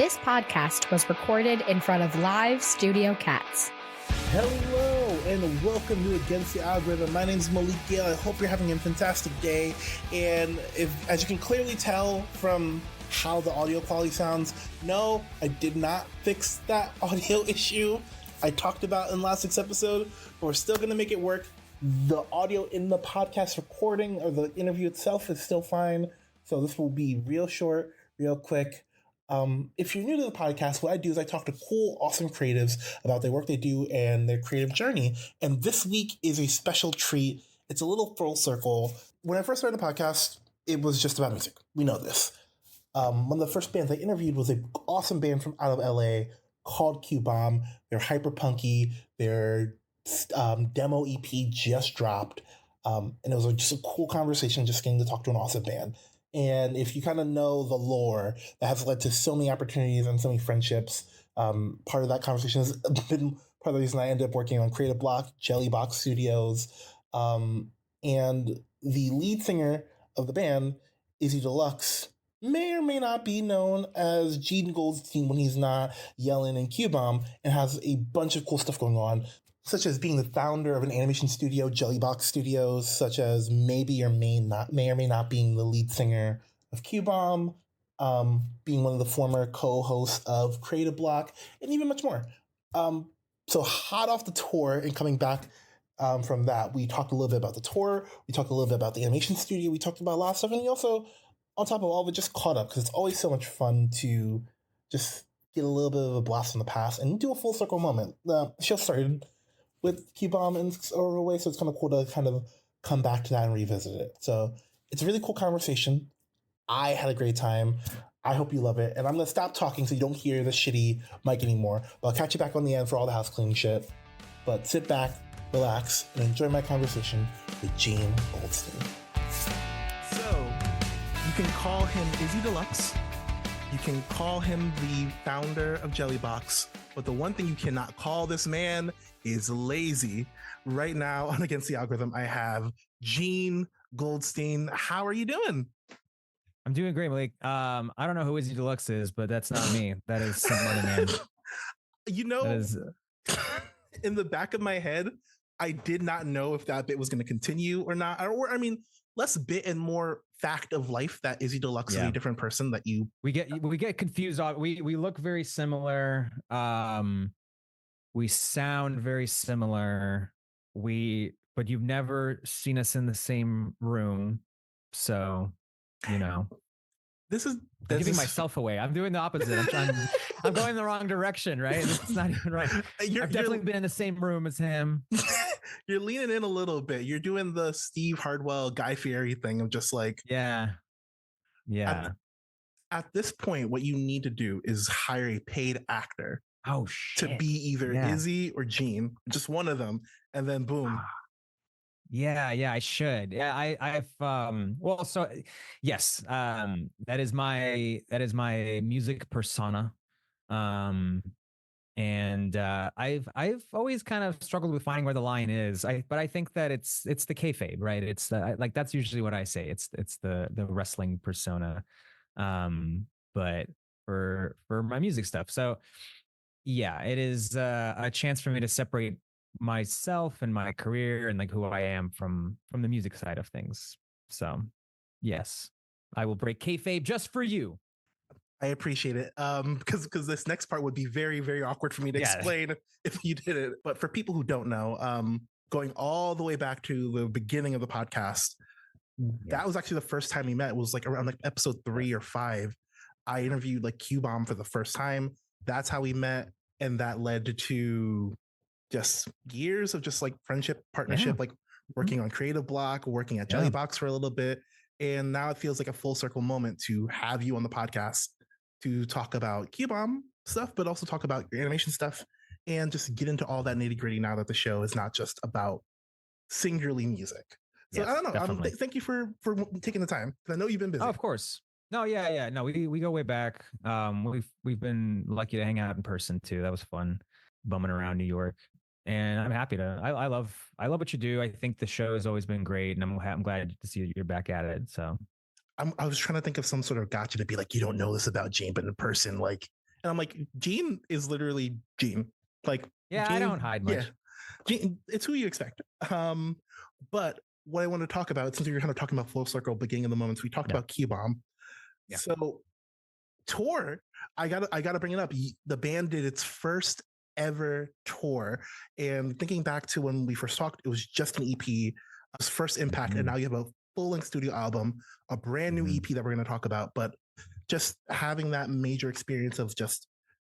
This podcast was recorded in front of live studio cats. Hello and welcome to Against the Algorithm. My name is Malik. I hope you're having a fantastic day. And as you can clearly tell from how the audio quality sounds, no, I did not fix that audio issue I talked about in last week's episode, but we're still going to make it work. The audio in the podcast recording or the interview itself is still fine. So this will be real short, real quick. If you're new to the podcast, what I do is I talk to cool, awesome creatives about their work they do and their creative journey. And this week is a special treat. It's a little full circle. When I first started the podcast, it was just about music. We know this. One of the first bands I interviewed was an awesome band from out of LA called QBomb. They're hyperpunky. Their demo EP just dropped. And it was just a cool conversation, just getting to talk to an awesome band. And if you kind of know the lore that has led to so many opportunities and so many friendships, part of that conversation has been part of the reason I ended up working on Creative Block, Jellybox Studios. And the lead singer of the band, Izzy Deluxe, may or may not be known as Gene Goldstein when he's not yelling in QBomb, and has a bunch of cool stuff going on, such as being the founder of an animation studio, Jellybox Studios, such as may or may not being the lead singer of QBomb, being one of the former co-hosts of Creative Block, and even much more. So hot off the tour and coming back from that, we talked a little bit about the tour, we talked a little bit about the animation studio, we talked about a lot of stuff, and we also, on top of all of it, just caught up, because it's always so much fun to just get a little bit of a blast from the past and do a full circle moment. The show started with QBomb in Overway, so it's kind of cool to kind of come back to that and revisit it. So it's a really cool conversation. I had a great time. I hope you love it. And I'm going to stop talking so you don't hear the shitty mic anymore. But I'll catch you back on the end for all the house cleaning shit. But sit back, relax, and enjoy my conversation with Gene Goldstein. So you can call him Izzy Deluxe. You can call him the founder of Jellybox. But the one thing you cannot call this man is lazy. Right now on Against the Algorithm, I have Gene Goldstein. How are you doing? I'm doing great, Malik. I don't know who Izzy Deluxe is, but that's not me. That is some other man. You know, in the back of my head, I did not know if that bit was going to continue or not. Or I mean, less bit and more fact of life that Izzy Deluxe is a different person that you we get confused on. We look very similar. We sound very similar. But you've never seen us in the same room, so you know. I'm giving myself away. I'm doing the opposite. I'm going the wrong direction, right? It's not even right. I've definitely been in the same room as him. You're leaning in a little bit. You're doing the Steve Hardwell, Guy Fieri thing of just like, yeah. At this point, what you need to do is hire a paid actor. Oh shit. To be either Izzy or Gene, just one of them, and then boom. Yeah, I should. Yeah, I've well, so yes, that is my music persona. And I've always kind of struggled with finding where the line is. But I think that it's the kayfabe, right? It's like that's usually what I say. It's the wrestling persona. But for my music stuff. So yeah, it is a chance for me to separate myself and my career and like who I am from the music side of things. So yes, I will break kayfabe just for you. I appreciate it. Because this next part would be very, very awkward for me to explain if you did it. But for people who don't know, going all the way back to the beginning of the podcast, that was actually the first time we met. It was like around like episode 3 or 5. I interviewed like QBomb for the first time. That's how we met. And that led to just years of just like friendship, partnership, like working on Creative Block, working at Jellybox for a little bit. And now it feels like a full circle moment to have you on the podcast to talk about QBomb stuff, but also talk about your animation stuff and just get into all that nitty gritty now that the show is not just about singularly music. So I don't know. Thank you for taking the time, because I know you've been busy. Oh, of course. No, yeah. No, we go way back. We've been lucky to hang out in person too. That was fun, bumming around New York. And I'm happy to. I love what you do. I think the show has always been great, and I'm glad to see that you're back at it. So I was trying to think of some sort of gotcha to be like, you don't know this about Gene, but in person, like And I'm like, Gene is literally Gene. Like Yeah, I Gene, don't hide yeah, much. Gene, it's who you expect. But what I want to talk about, since we were kind of talking about full circle beginning of the moments, we talked Yeah. about QBomb. Yeah. So tour, I gotta bring it up. The band did its first ever tour, and thinking back to when we first talked, it was just an EP, its first impact, and Mhm. now you have a full-length studio album, a brand new Mhm. EP that we're going to talk about. But just having that major experience of just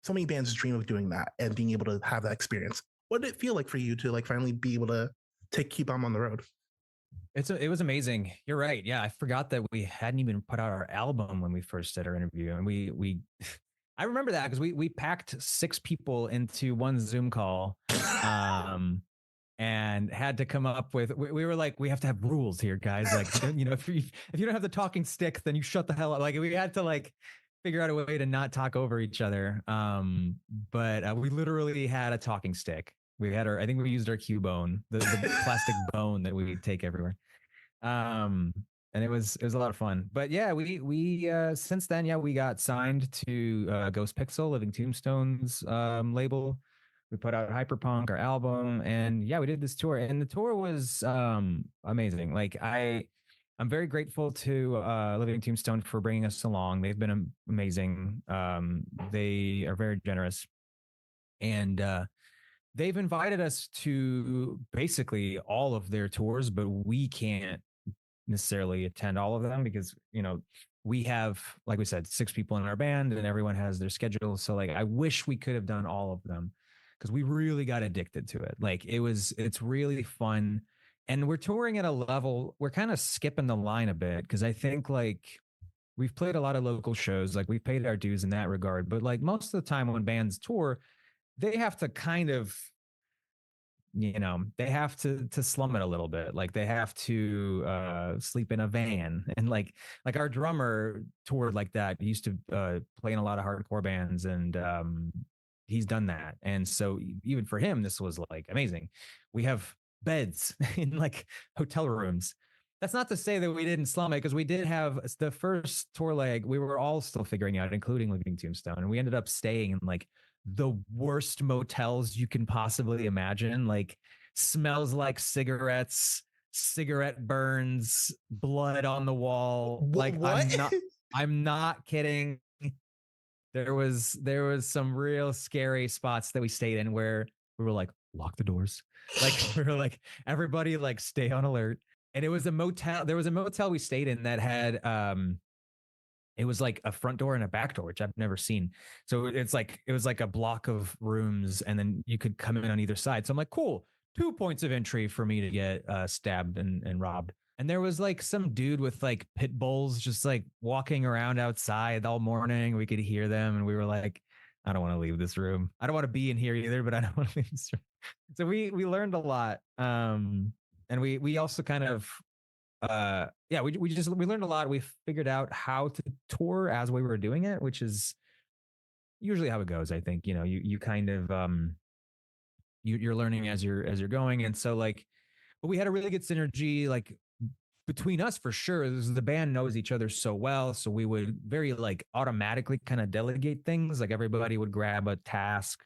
so many bands dream of doing that and being able to have that experience. What did it feel like for you to like finally be able to take QBomb on the road? It was amazing. You're right. Yeah, I forgot that we hadn't even put out our album when we first did our interview, and we I remember that because we packed 6 people into one Zoom call, um, and had to come up with. We were like, we have to have rules here, guys. Like, if you don't have the talking stick, then you shut the hell up. Like, we had to like figure out a way to not talk over each other. But we literally had a talking stick. We had our, I think we used our Q bone, the plastic bone that we take everywhere. Um, and it was a lot of fun. But yeah, we since then, yeah, we got signed to Ghost Pixel, Living Tombstones label. We put out Hyperpunk, our album, and yeah, we did this tour, and the tour was amazing. Like I'm very grateful to Living Tombstone for bringing us along. They've been amazing. They are very generous, and they've invited us to basically all of their tours, but we can't necessarily attend all of them because we have, like we said, 6 people in our band and everyone has their schedule. So like I wish we could have done all of them because we really got addicted to it. Like it's really fun, and we're touring at a level, we're kind of skipping the line a bit because I think like we've played a lot of local shows, like we've paid our dues in that regard, but like most of the time when bands tour, they have to kind of, they have to slum it a little bit. Like they have to sleep in a van, and like our drummer toured like that. He used to play in a lot of hardcore bands, and he's done that. And so even for him, this was like amazing. We have beds in like hotel rooms. That's not to say that we didn't slum it, because we did have the first tour leg. We were all still figuring out, including Living Tombstone, and we ended up staying in like the worst motels you can possibly imagine. Like smells like cigarettes, cigarette burns, blood on the wall. Like What? I'm not kidding. There was some real scary spots that we stayed in where we were like, lock the doors. Like we were like, everybody like stay on alert. And it was a motel. There was a motel we stayed in that had it was like a front door and a back door, which I've never seen. So it was like a block of rooms, and then you could come in on either side. So I'm like, cool, 2 points of entry for me to get stabbed and robbed. And there was like some dude with like pit bulls just like walking around outside all morning. We could hear them, and we were like, I don't want to leave this room. I don't want to be in here either, but I don't want to leave this room. So we learned a lot. And we also kind of yeah, we learned a lot. We figured out how to tour as we were doing it, which is usually how it goes. I think you kind of you're learning as you're going. And so like, but we had a really good synergy like between us for sure. The band knows each other so well, so we would very like automatically kind of delegate things. Like everybody would grab a task.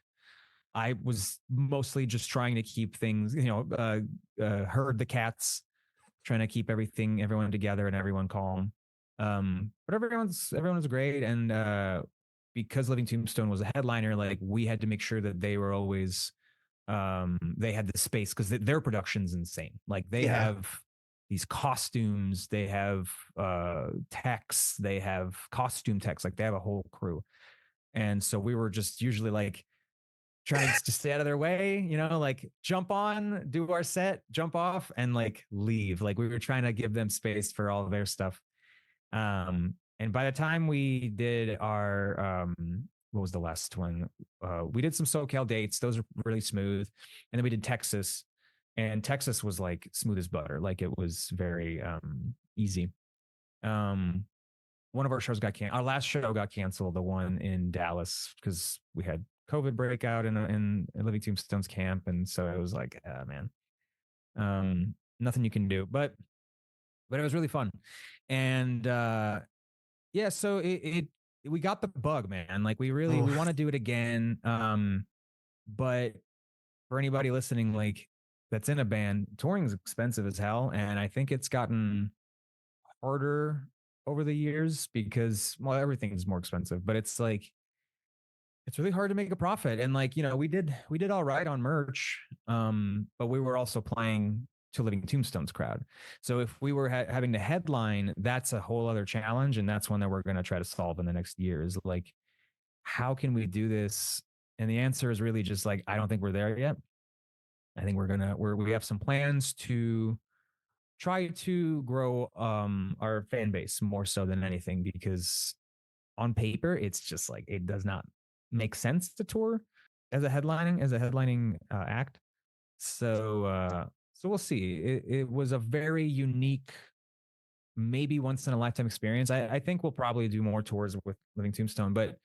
I was mostly just trying to keep things, herd the cats, trying to keep everyone together and everyone calm. But everyone's great. And because Living Tombstone was a headliner, like we had to make sure that they were always they had the space, because their production's insane. Like they Yeah. have these costumes, they have techs, they have costume techs, like they have a whole crew. And so we were just usually like trying to stay out of their way, like jump on, do our set, jump off, and like leave. Like we were trying to give them space for all of their stuff. And by the time we did our what was the last one? We did some SoCal dates. Those were really smooth. And then we did Texas. And Texas was like smooth as butter. Like it was very easy. One of our shows got canceled. Our last show got canceled, the one in Dallas, because we had COVID breakout in Living Tombstone's camp, and so it was like, man, nothing you can do. But it was really fun, and yeah. So it we got the bug, man. Like we want to do it again. But for anybody listening, like that's in a band, touring's expensive as hell, and I think it's gotten harder over the years because, well, everything's more expensive, but it's like it's really hard to make a profit. And like, we did all right on merch, but we were also playing to Living Tombstone's crowd. So if we were having to headline, that's a whole other challenge, and that's one that we're going to try to solve in the next year. Is like, how can we do this? And the answer is really just like, I don't think we're there yet. I think we have some plans to try to grow our fan base more so than anything, because on paper it's just like it does not make sense to tour as a headlining act. So we'll see. It was a very unique, maybe once in a lifetime experience. I think we'll probably do more tours with Living Tombstone, but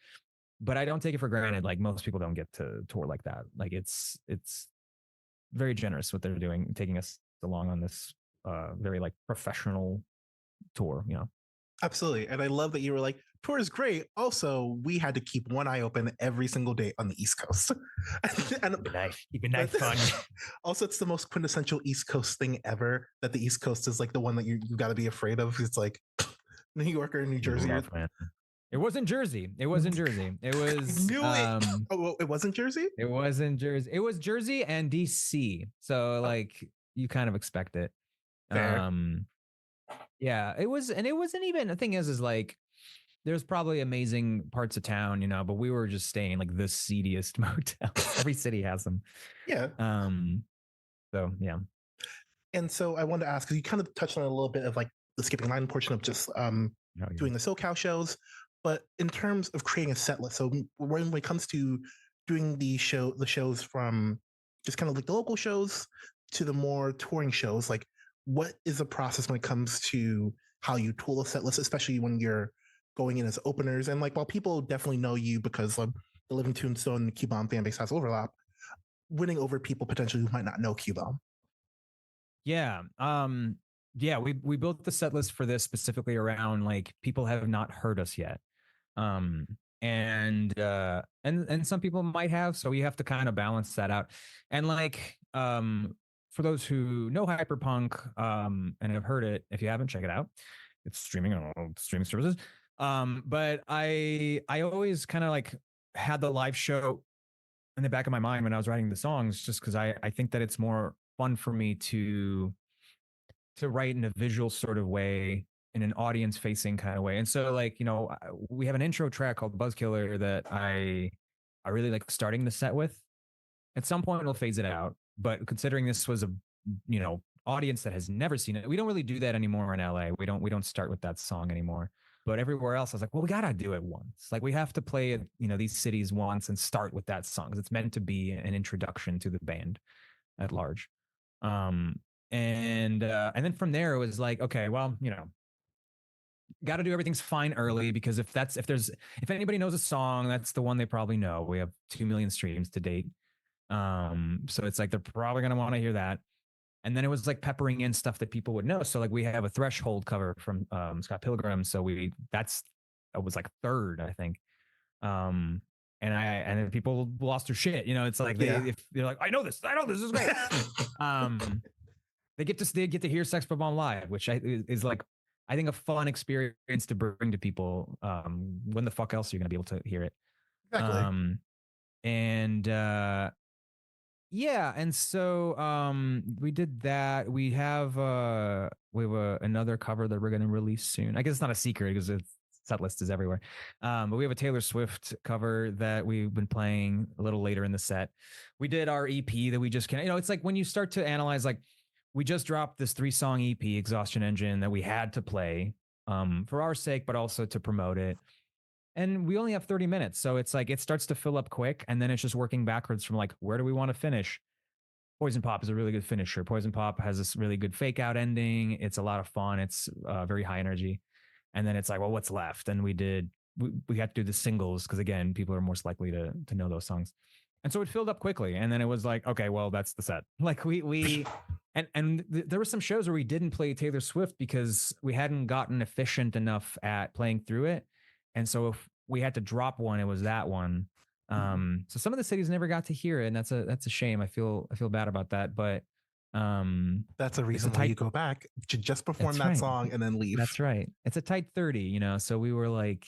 I don't take it for granted. Like most people don't get to tour like that. Like it's very generous what they're doing, taking us along on this very like professional tour, Absolutely. And I love that you were like, tour is great. Also, we had to keep one eye open every single day on the East Coast. And keep a knife fun. Also, it's the most quintessential East Coast thing ever, that the East Coast is like the one that you got to be afraid of. It's like New York or New Jersey. It wasn't Jersey. It wasn't Jersey. It was. It wasn't Jersey? It wasn't Jersey. It was Jersey and DC. So like you kind of expect it. Fair. Yeah, it was, and it wasn't even. The thing is like there's probably amazing parts of town, but we were just staying like the seediest motels. Every city has them. Yeah. So yeah. And so I wanted to ask, because you kind of touched on a little bit of like the skipping line portion of just doing the SoCal shows, but in terms of creating a set list, so when it comes to doing the shows from just kind of like the local shows to the more touring shows, like what is the process when it comes to how you tool a set list, especially when you're going in as openers? And like, while people definitely know you because of the Living Tombstone and the QBomb fan base has overlap, winning over people potentially who might not know QBomb. Yeah. Yeah, we built the set list for this specifically around like people have not heard us yet. And some people might have, so we have to kind of balance that out. And like for those who know Hyperpunk and have heard it, if you haven't, check it out. It's streaming on all streaming services. But I always kind of like had the live show in the back of my mind when I was writing the songs, just because I think that it's more fun for me to write in a visual sort of way, in an audience facing kind of way. And so like, we have an intro track called Buzzkiller that I really like starting the set with. At some point we'll phase it out, but considering this was a, audience that has never seen it, we don't really do that anymore in LA. We don't start with that song anymore. But everywhere else, I was like, well, we gotta do it once. Like we have to play, these cities once and start with that song, because it's meant to be an introduction to the band at large. And then from there it was like, okay, well, got to do everything's fine early, because if anybody knows a song, that's the one they probably know. We have 2 million streams to date. So it's like they're probably going to want to hear that. And then it was like peppering in stuff that people would know. So like we have a Threshold cover from Scott Pilgrim. So that was like third, I think. And then people lost their shit. It's like if they're like, I know this is great. They get to hear Sex Bomb live, which is like, I think, a fun experience to bring to people. When the fuck else are you going to be able to hear it? Exactly. And so we did that. We have another cover that we're going to release soon. I guess it's not a secret because its set list is everywhere. But we have a Taylor Swift cover that we've been playing a little later in the set. We did our EP that we just can't. It's like when you start to analyze, like, we just dropped this 3-song EP, Exhaustion Engine, that we had to play for our sake, but also to promote it. And we only have 30 minutes. So it's like, it starts to fill up quick. And then it's just working backwards from like, where do we want to finish? Poison Pop is a really good finisher. Poison Pop has this really good fake out ending. It's a lot of fun. It's very high energy. And then it's like, well, what's left? And we had to do the singles, because again, people are most likely to know those songs. And so it filled up quickly. And then it was like, okay, well, that's the set. Like there were some shows where we didn't play Taylor Swift because we hadn't gotten efficient enough at playing through it. And so we had to drop one, it was that one. So some of the cities never got to hear it, and that's a shame. I feel bad about that, but That's a it's a reason why tight. you go back to just perform That's that right. song and then leave. That's right. It's a tight 30, you know. So we were like,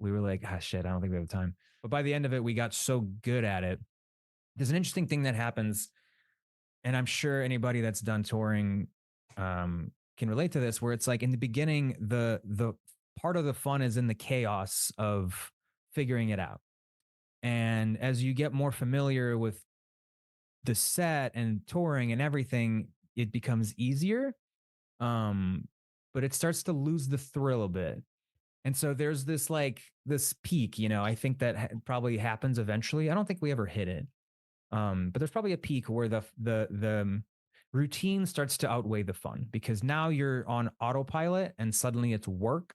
ah, shit, I don't think we have time. But by the end of it, we got so good at it. There's an interesting thing that happens, and I'm sure anybody that's done touring can relate to this, where it's like in the beginning, the part of the fun is in the chaos of figuring it out. And as you get more familiar with the set and touring and everything, it becomes easier. But it starts to lose the thrill a bit. And so there's this peak, you know, I think that probably happens eventually. I don't think we ever hit it. But there's probably a peak where the routine starts to outweigh the fun, because now you're on autopilot and suddenly it's work,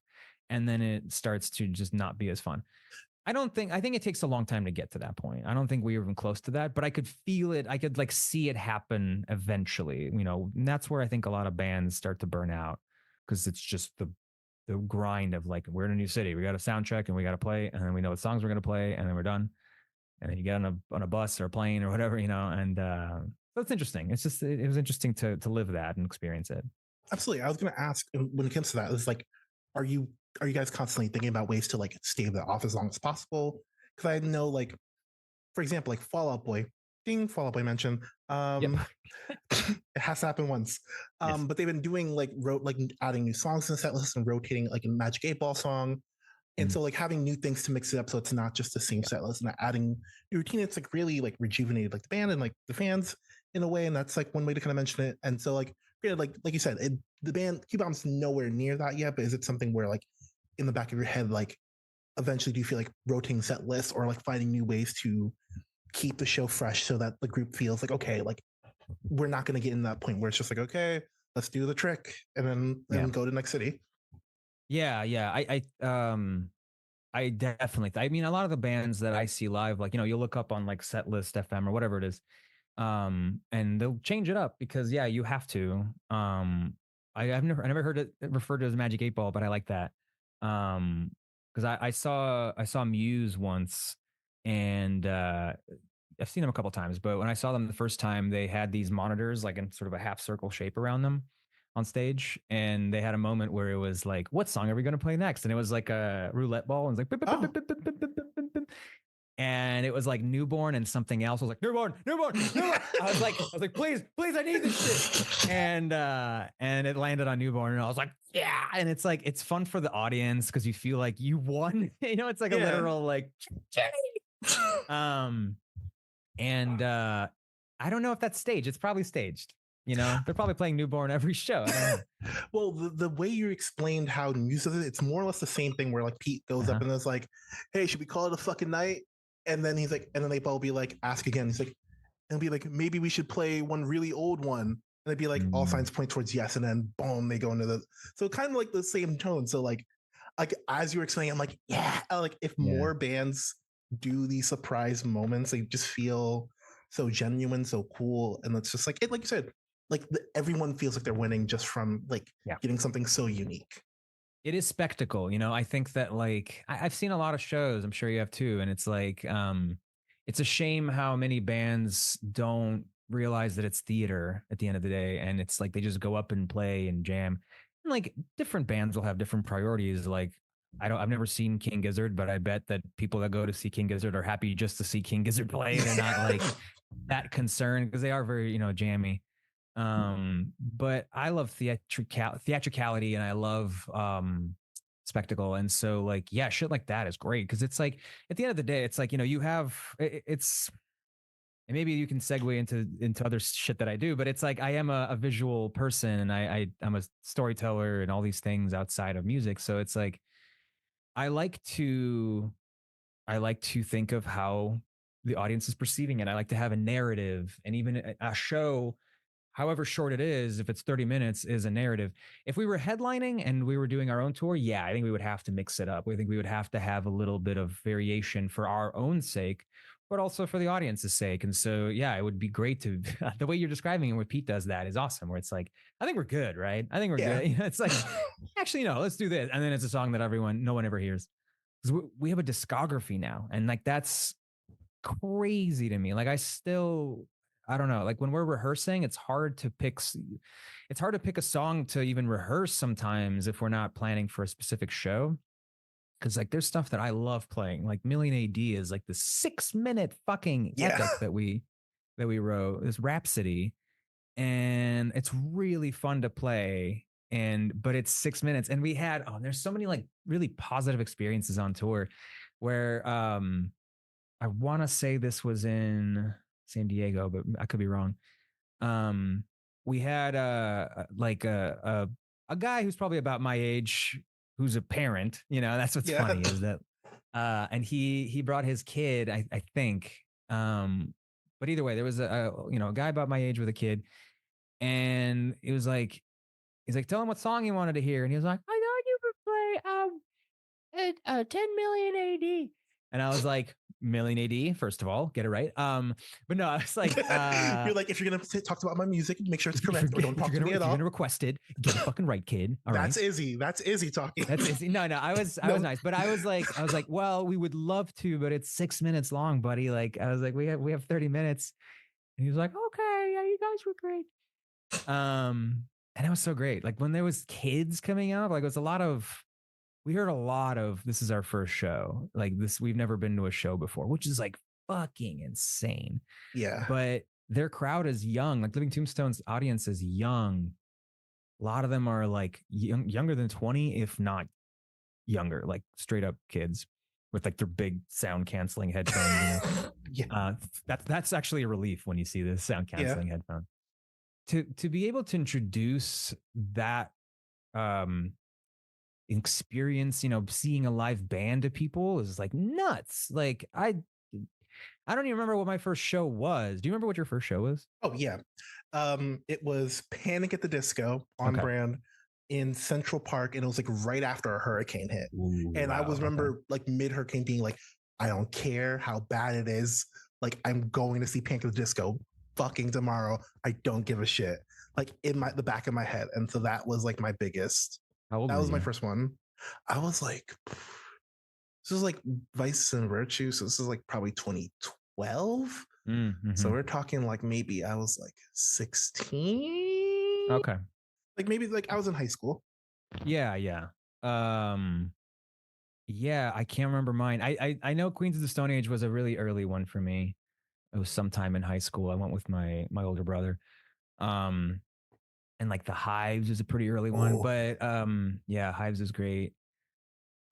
and then it starts to just not be as fun. I think it takes a long time to get to that point. I don't think we were even close to that, but I could feel it. I could like see it happen eventually, you know, and that's where I think a lot of bands start to burn out, because it's just the grind of like, we're in a new city, we got a sound check and we got to play, and then we know what songs we're going to play, and then we're done. And then you get on a bus or a plane or whatever, you know, and so it's interesting. It's just, it was interesting to live that and experience it. Absolutely. I was going to ask, when it comes to that, it's like, are you guys constantly thinking about ways to like stave that off as long as possible? Because I know, like, for example, like Fall Out Boy, Fall Out Boy mentioned, Yep. it has to happen once. Yes. But they've been doing like adding new songs in the set list and rotating like a Magic 8 Ball song. And so like having new things to mix it up, so it's not just the same set list, and adding new routine, it's like really like rejuvenated like the band and like the fans in a way, and that's like one way to kind of mention it. And so like you said, the band QBomb's nowhere near that yet, but is it something where like in the back of your head, like eventually do you feel like rotating set lists or like finding new ways to keep the show fresh so that the group feels like, okay, like we're not going to get in that point where it's just like, okay, let's do the trick and then go to the next city. Yeah. I definitely, I mean, a lot of the bands that I see live, like, you know, you'll look up on like Setlist FM or whatever it is, and they'll change it up because, yeah, you have to. I never heard it referred to as Magic 8 Ball, but I like that. Because I saw Muse once, and I've seen them a couple times, but when I saw them the first time, they had these monitors like in sort of a half circle shape around them on stage, and they had a moment where it was like, what song are we going to play next? And it was like a roulette ball, and it's like and it was like Newborn and something else. I was like, Newborn. I was like, please, I need this shit. And it landed on Newborn, and I was like, yeah. And it's like, it's fun for the audience because you feel like you won. You know, it's like a literal like and I don't know if that's staged. It's probably staged. You know, they're probably playing Newborn every show. Well, the way you explained how music is, it's more or less the same thing where like Pete goes up and is like, hey, should we call it a fucking night? And then he's like, and then they both be like, ask again. He's like, and be like, maybe we should play one really old one. And they'd be like, all signs point towards yes. And then boom, they go into the, so kind of like the same tone. So like as you were explaining, I'm like, yeah, like if more bands do these surprise moments, they just feel so genuine, so cool. And it's just like, it, like you said, like everyone feels like they're winning just from like getting something so unique. It is spectacle, you know. I think that like I've seen a lot of shows, I'm sure you have too, and it's like it's a shame how many bands don't realize that it's theater at the end of the day, and it's like they just go up and play and jam. And like different bands will have different priorities. Like I've never seen King Gizzard, but I bet that people that go to see King Gizzard are happy just to see King Gizzard play. They're not like that concerned because they are very, you know, jammy. But I love theatricality, and I love spectacle. And so like, yeah, shit like that is great. Cause it's like, at the end of the day, it's like, you know, you have, it's, and maybe you can segue into other shit that I do, but it's like, I am a visual person, and I'm a storyteller and all these things outside of music. So it's like, I like to think of how the audience is perceiving it. I like to have a narrative, and even a show, however short it is, if it's 30 minutes, is a narrative. If we were headlining and we were doing our own tour, yeah, I think we would have to mix it up. I think we would have to have a little bit of variation for our own sake, but also for the audience's sake. And so, yeah, it would be great to, the way you're describing it, where Pete does that is awesome, where it's like, I think we're good, right? I think we're good. You know, it's like, actually, no, let's do this. And then it's a song that no one ever hears. because we have a discography now, and like that's crazy to me. Like I don't know. Like when we're rehearsing, it's hard to pick a song to even rehearse sometimes if we're not planning for a specific show. Because like there's stuff that I love playing. Like Million AD is like the 6-minute fucking epic that we wrote. This Rhapsody, and it's really fun to play. But it's 6 minutes, and we had there's so many like really positive experiences on tour, where I want to say this was in San Diego, but I could be wrong. We had a guy who's probably about my age, who's a parent. That's what's funny is that, and he brought his kid, I think. But either way, there was a guy about my age with a kid, and it was like, he's like, tell him what song he wanted to hear, and he was like, I thought you would play 10 million AD. And I was like, Million AD, first of all, get it right. But no, I was like, you're like, if you're gonna talk about my music, make sure it's correct, or don't talk to me at all. If you're gonna request it, get it fucking right, kid. All right. That's Izzy talking. That's Izzy. No, I was nice, but I was like, well, we would love to, but it's 6 minutes long, buddy. Like, I was like, we have 30 minutes, and he was like, okay, yeah, you guys were great. And it was so great. Like when there was kids coming up, like it was we heard a lot of, this is our first show. Like this, we've never been to a show before, which is like fucking insane. Yeah. But their crowd is young. Like Living Tombstone's audience is young. A lot of them are like younger than 20, if not younger, like straight up kids with like their big sound canceling headphones. Yeah. That's actually a relief when you see the sound canceling headphone. To be able to introduce that experience, seeing a live band to people is like nuts. Like I don't even remember what my first show was. Do you remember what your first show was? Oh yeah. It was Panic at the Disco on brand in Central Park, and it was like right after a hurricane hit. Ooh, and I remember like mid-hurricane being like, I don't care how bad it is. Like I'm going to see Panic at the Disco fucking tomorrow. I don't give a shit. Like in the back of my head. And so that was like my biggest. How old that were was you? My first one. I was like, this was like Vice and Virtue. So this is like probably 2012. Mm-hmm. So we're talking like maybe I was like 16. Okay. Like maybe like I was in high school. Yeah. Yeah, I can't remember mine. I know Queens of the Stone Age was a really early one for me. It was sometime in high school. I went with my older brother. And like the Hives is a pretty early one, but yeah, Hives is great.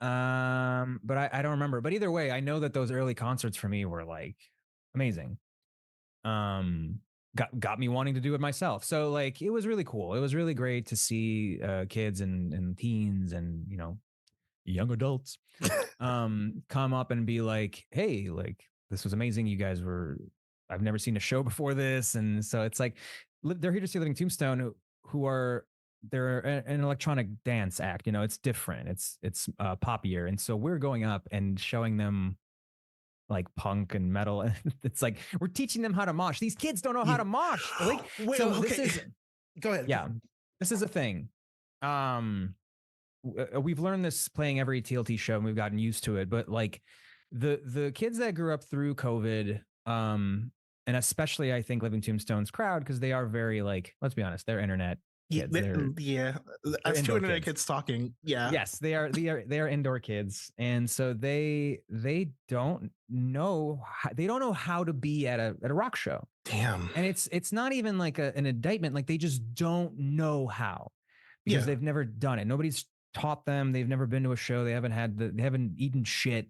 But I don't remember. But either way, I know that those early concerts for me were like amazing. Got me wanting to do it myself. So like it was really cool. It was really great to see kids and teens and young adults come up and be like, hey, like this was amazing. You guys I've never seen a show before this. And so it's like they're here to see Living Tombstone, they're an electronic dance act. It's different. It's poppier. And so we're going up and showing them like punk and metal. And it's like, we're teaching them how to mosh. These kids don't know how to mosh. Like, wait, so okay. This is, go ahead. Yeah, this is a thing. We've learned this playing every TLT show and we've gotten used to it, but like the kids that grew up through COVID, and especially I think Living Tombstone's crowd, because they are very like, let's be honest, they're internet kids. As two internet kids talking. Yeah. Yes, they are indoor kids. And so they don't know how to be at a rock show. Damn. And it's not even like an indictment. Like they just don't know how, because they've never done it. Nobody's taught them. They've never been to a show. They haven't eaten shit.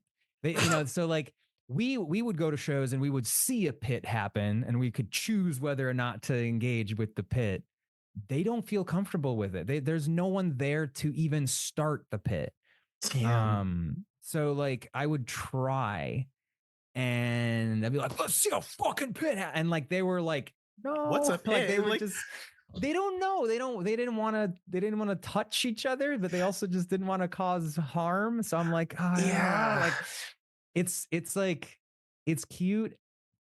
So like we would go to shows and we would see a pit happen and we could choose whether or not to engage with the pit. They don't feel comfortable with it. There's no one there to even start the pit. Damn. So like I would try and I'd be like, let's see a fucking pit. And like, they were like, no, what's a pit? Like, they were just, they don't know. They didn't want to touch each other, but they also just didn't want to cause harm. So I'm like, like it's like, it's cute,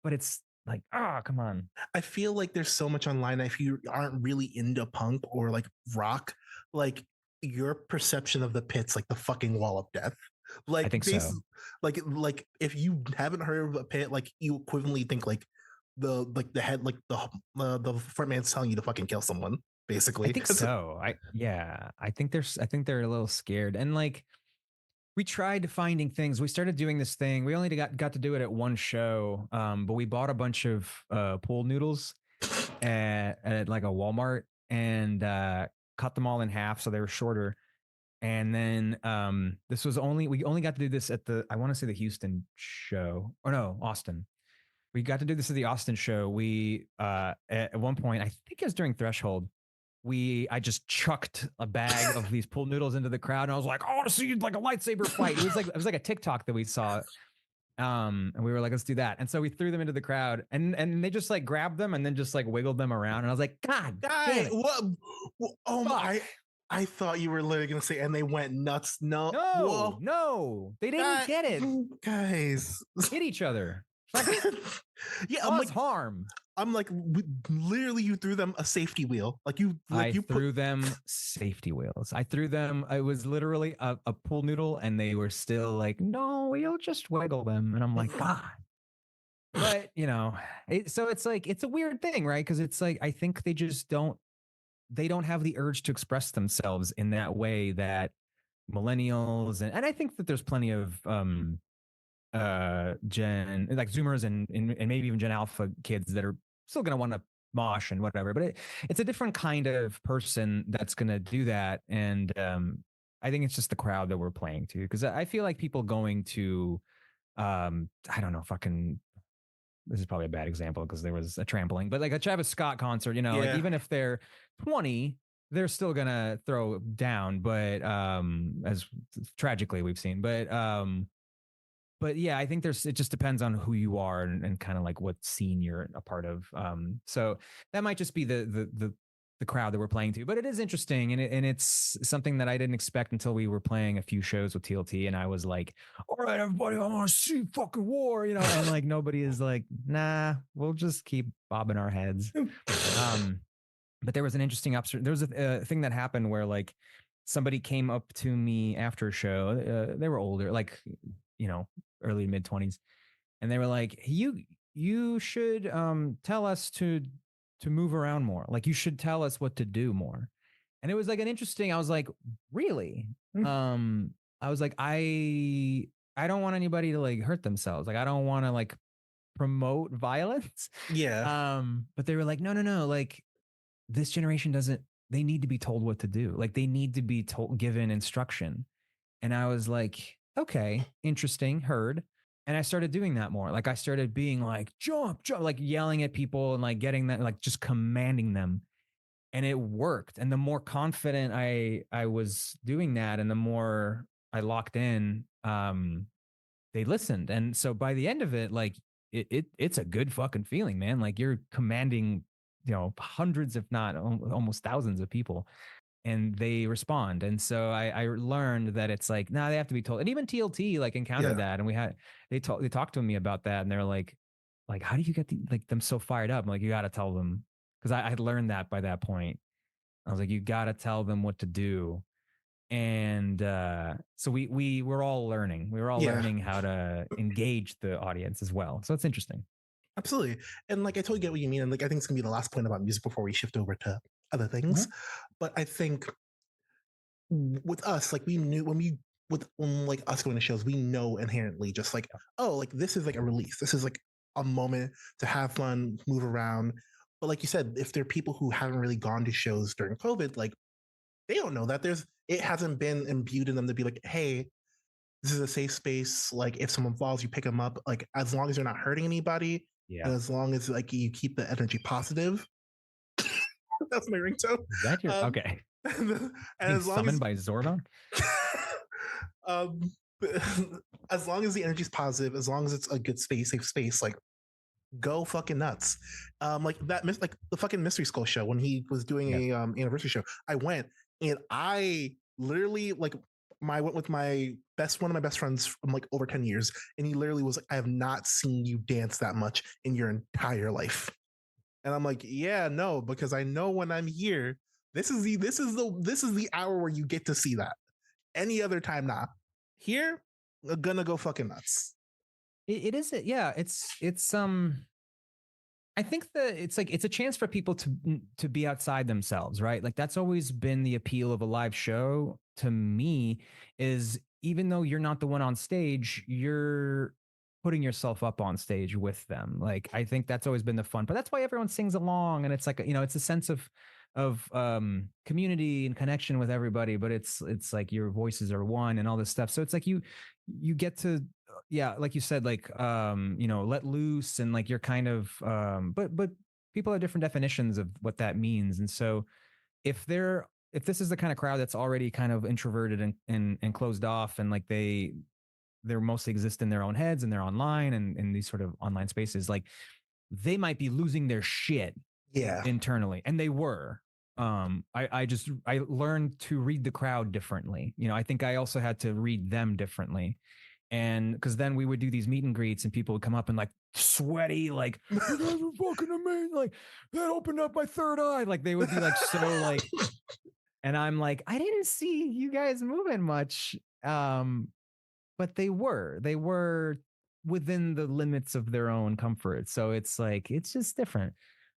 but it's like, come on. I feel like there's so much online. If you aren't really into punk or like rock, like your perception of the pit's like the fucking wall of death. I think so. Like if you haven't heard of a pit, like you equivalently think like the head, like the front man's telling you to fucking kill someone, I basically. think so. I think they're a little scared. And like we tried finding things. We started doing this thing. We only got to do it at one show. But we bought a bunch of pool noodles at like a Walmart and cut them all in half so they were shorter. And then this was we only got to do this at I want to say the Houston show. Or no, Austin. We got to do this at the Austin show. We at one point, I think it was during Threshold, I just chucked a bag of these pool noodles into the crowd, and I was like, I want to see like a lightsaber fight. It was like a TikTok that we saw. And we were like, let's do that. And so we threw them into the crowd, and they just like grabbed them and then just like wiggled them around. And I was like, God damn it. What? Oh my! I thought you were literally gonna say, and they went nuts. No, no, they didn't get it. Guys, hit each other. Yeah, I'm like harm. I'm like, literally, you threw them a safety wheel. I threw them safety wheels. I threw them. It was literally a pool noodle, and they were still like, no, you'll just wiggle them. And I'm like, God. But so it's like it's a weird thing, right? Because it's like I think they just don't have the urge to express themselves in that way that millennials and I think that there's plenty of Gen like Zoomers and maybe even Gen Alpha kids that are still going to want to mosh and whatever, but it's a different kind of person that's going to do that. And I think it's just the crowd that we're playing to, because I feel like people going to I don't know, fucking, this is probably a bad example because there was a trampling, but like a Travis Scott concert, like even if they're 20, they're still gonna throw down, but as tragically we've seen, but yeah, I think it just depends on who you are and kind of like what scene you're a part of. So that might just be the crowd that we're playing to, but it is interesting. And it's something that I didn't expect until we were playing a few shows with TLT. And I was like, all right, everybody, I want to see fucking war, and like, nobody is like, nah, we'll just keep bobbing our heads. But there was an interesting there was a thing that happened where like somebody came up to me after a show. They were older, like, early mid 20s, and they were like, you should tell us to move around more, like you should tell us what to do more. And it was like I was like, really? I was like, I don't want anybody to like hurt themselves, like I don't want to like promote violence. But they were like, no, like this generation they need to be told what to do, like they need to be given instruction. And I was like, okay, interesting, heard. And I started doing that more. Like I started being like, jump, like yelling at people and like getting that, like just commanding them. And it worked. And the more confident I was doing that, and the more I locked in, they listened. And so by the end of it, like it's a good fucking feeling, man. Like you're commanding, hundreds, if not almost thousands of people, and they respond. And so I learned that it's like, they have to be told. And even TLT like encountered that. And they talked to me about that. And they're like, how do you get them so fired up? I'm like, you got to tell them. Cause I had learned that by that point. I was like, you got to tell them what to do. And so we're all learning. We were all learning how to engage the audience as well. So it's interesting. Absolutely. And like, I totally get what you mean. And like, I think it's gonna be the last point about music before we shift over to other things. But I think with us, like we knew when like us going to shows, we know inherently just like, oh, like this is like a release. This is like a moment to have fun, move around. But like you said, if there are people who haven't really gone to shows during COVID, like they don't know that it hasn't been imbued in them to be like, hey, this is a safe space. Like if someone falls, you pick them up. Like as long as you're not hurting anybody, and as long as like you keep the energy positive. That's my ringtone. Is that your okay? And as long summoned by Zordon. As long as the energy is positive, as long as it's a good space, safe space, like go fucking nuts. Like that, like the fucking Mystery Skull show when he was doing a anniversary show. I went and I literally like I went with one of my best friends from like over 10 years, and he literally was like, I have not seen you dance that much in your entire life. And I'm like, yeah, no, because I know when I'm here, this is the hour where you get to see that. Any other time, not here. gonna go fucking nuts. It is, yeah. It's I think that it's like it's a chance for people to be outside themselves, right? Like that's always been the appeal of a live show to me is even though you're not the one on stage, you're putting yourself up on stage with them. Like I think that's always been the fun. But that's why everyone sings along and it's like, you know, it's a sense of community and connection with everybody, but it's like your voices are one and all this stuff. So it's like you get to yeah, like you said, like you know, let loose and like you're kind of but people have different definitions of what that means. And so if they're if this is the kind of crowd that's already kind of introverted and closed off and like they're mostly exist in their own heads and they're online and in these sort of online spaces, like they might be losing their shit Yeah. internally. And they were. I learned to read the crowd differently. You know, I think I also had to read them differently. And because then we would do these meet and greets and people would come up and like sweaty, like, you guys are fucking amazing. Like, that opened up my third eye. Like, they would be like, so like, and I'm like, I didn't see you guys moving much. But they were within the limits of their own comfort. So it's like, it's just different.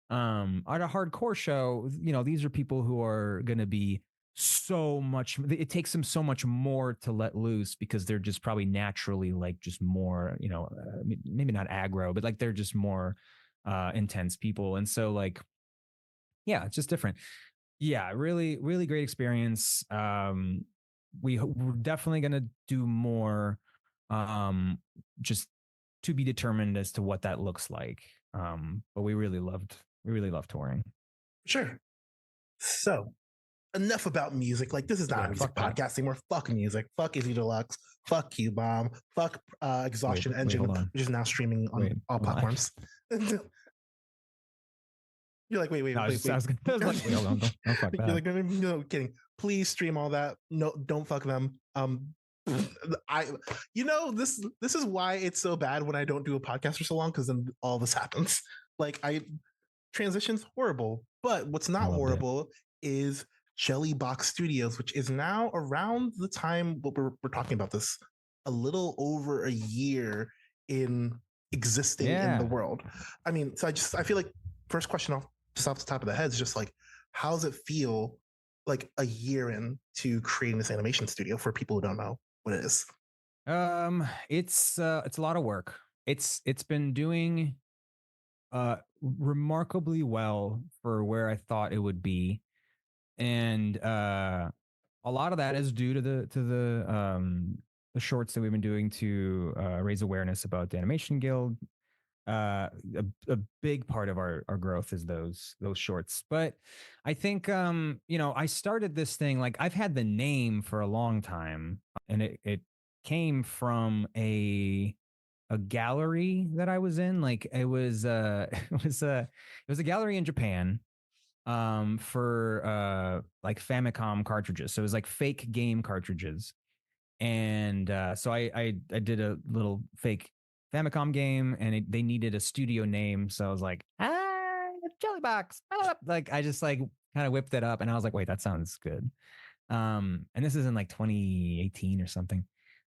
At a hardcore show, you know, these are people who are going to be so much, it takes them so much more to let loose because they're just probably naturally like just more, you know, maybe not aggro, but like they're just more intense people. And so like, yeah, it's just different. Yeah, really, really great experience. We're definitely going to do more, just to be determined as to what that looks like. But we really loved touring. Sure. So enough about music. Like this is not a music podcast anymore. Fuck music. Fuck Izzy Deluxe. Fuck QBomb. Fuck Exhaustion Engine, which is now streaming on all platforms. You're like, wait. I was like, hold on, don't fuck that. You're like, no, kidding. Please stream all that. No, don't fuck them. This is why it's so bad when I don't do a podcast for so long because then all this happens. Like transition's horrible, but what's not horrible is Jellybox Studios, which is now around the time we're talking about this, a little over a year in existing in the world. I mean, so I feel like first question off the top of the head is just like, how does it feel like a year into creating this animation studio for people who don't know what it is? It's a lot of work. It's been doing remarkably well for where I thought it would be. And a lot of that is due to the shorts that we've been doing to raise awareness about the Animation Guild. A big part of our growth is those shorts. But I think you know, I started this thing, like I've had the name for a long time, and it came from a gallery that I was in. Like it was it was a gallery in Japan for like Famicom cartridges. So it was like fake game cartridges. And so I did a little fake Famicom game, and they needed a studio name. So I was like, Jellybox. Like I just like kind of whipped it up, and I was like, wait, that sounds good. And this is in like 2018 or something,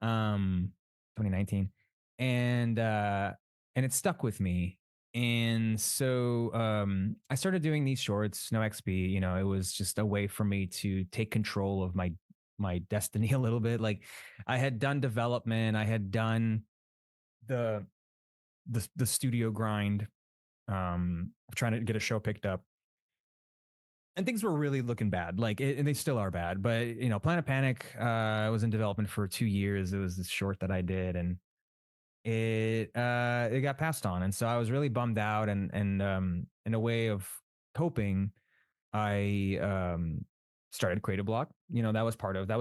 2019, and it stuck with me. And so I started doing these shorts, no XP. You know, it was just a way for me to take control of my destiny a little bit. Like I had done development, I had done the studio grind, trying to get a show picked up, and things were really looking bad. Like and they still are bad. But you know, Planet Panic was in development for 2 years. It was this short that I did, and it got passed on. And so I was really bummed out, and in a way of coping, I started Creative Block. You know, that was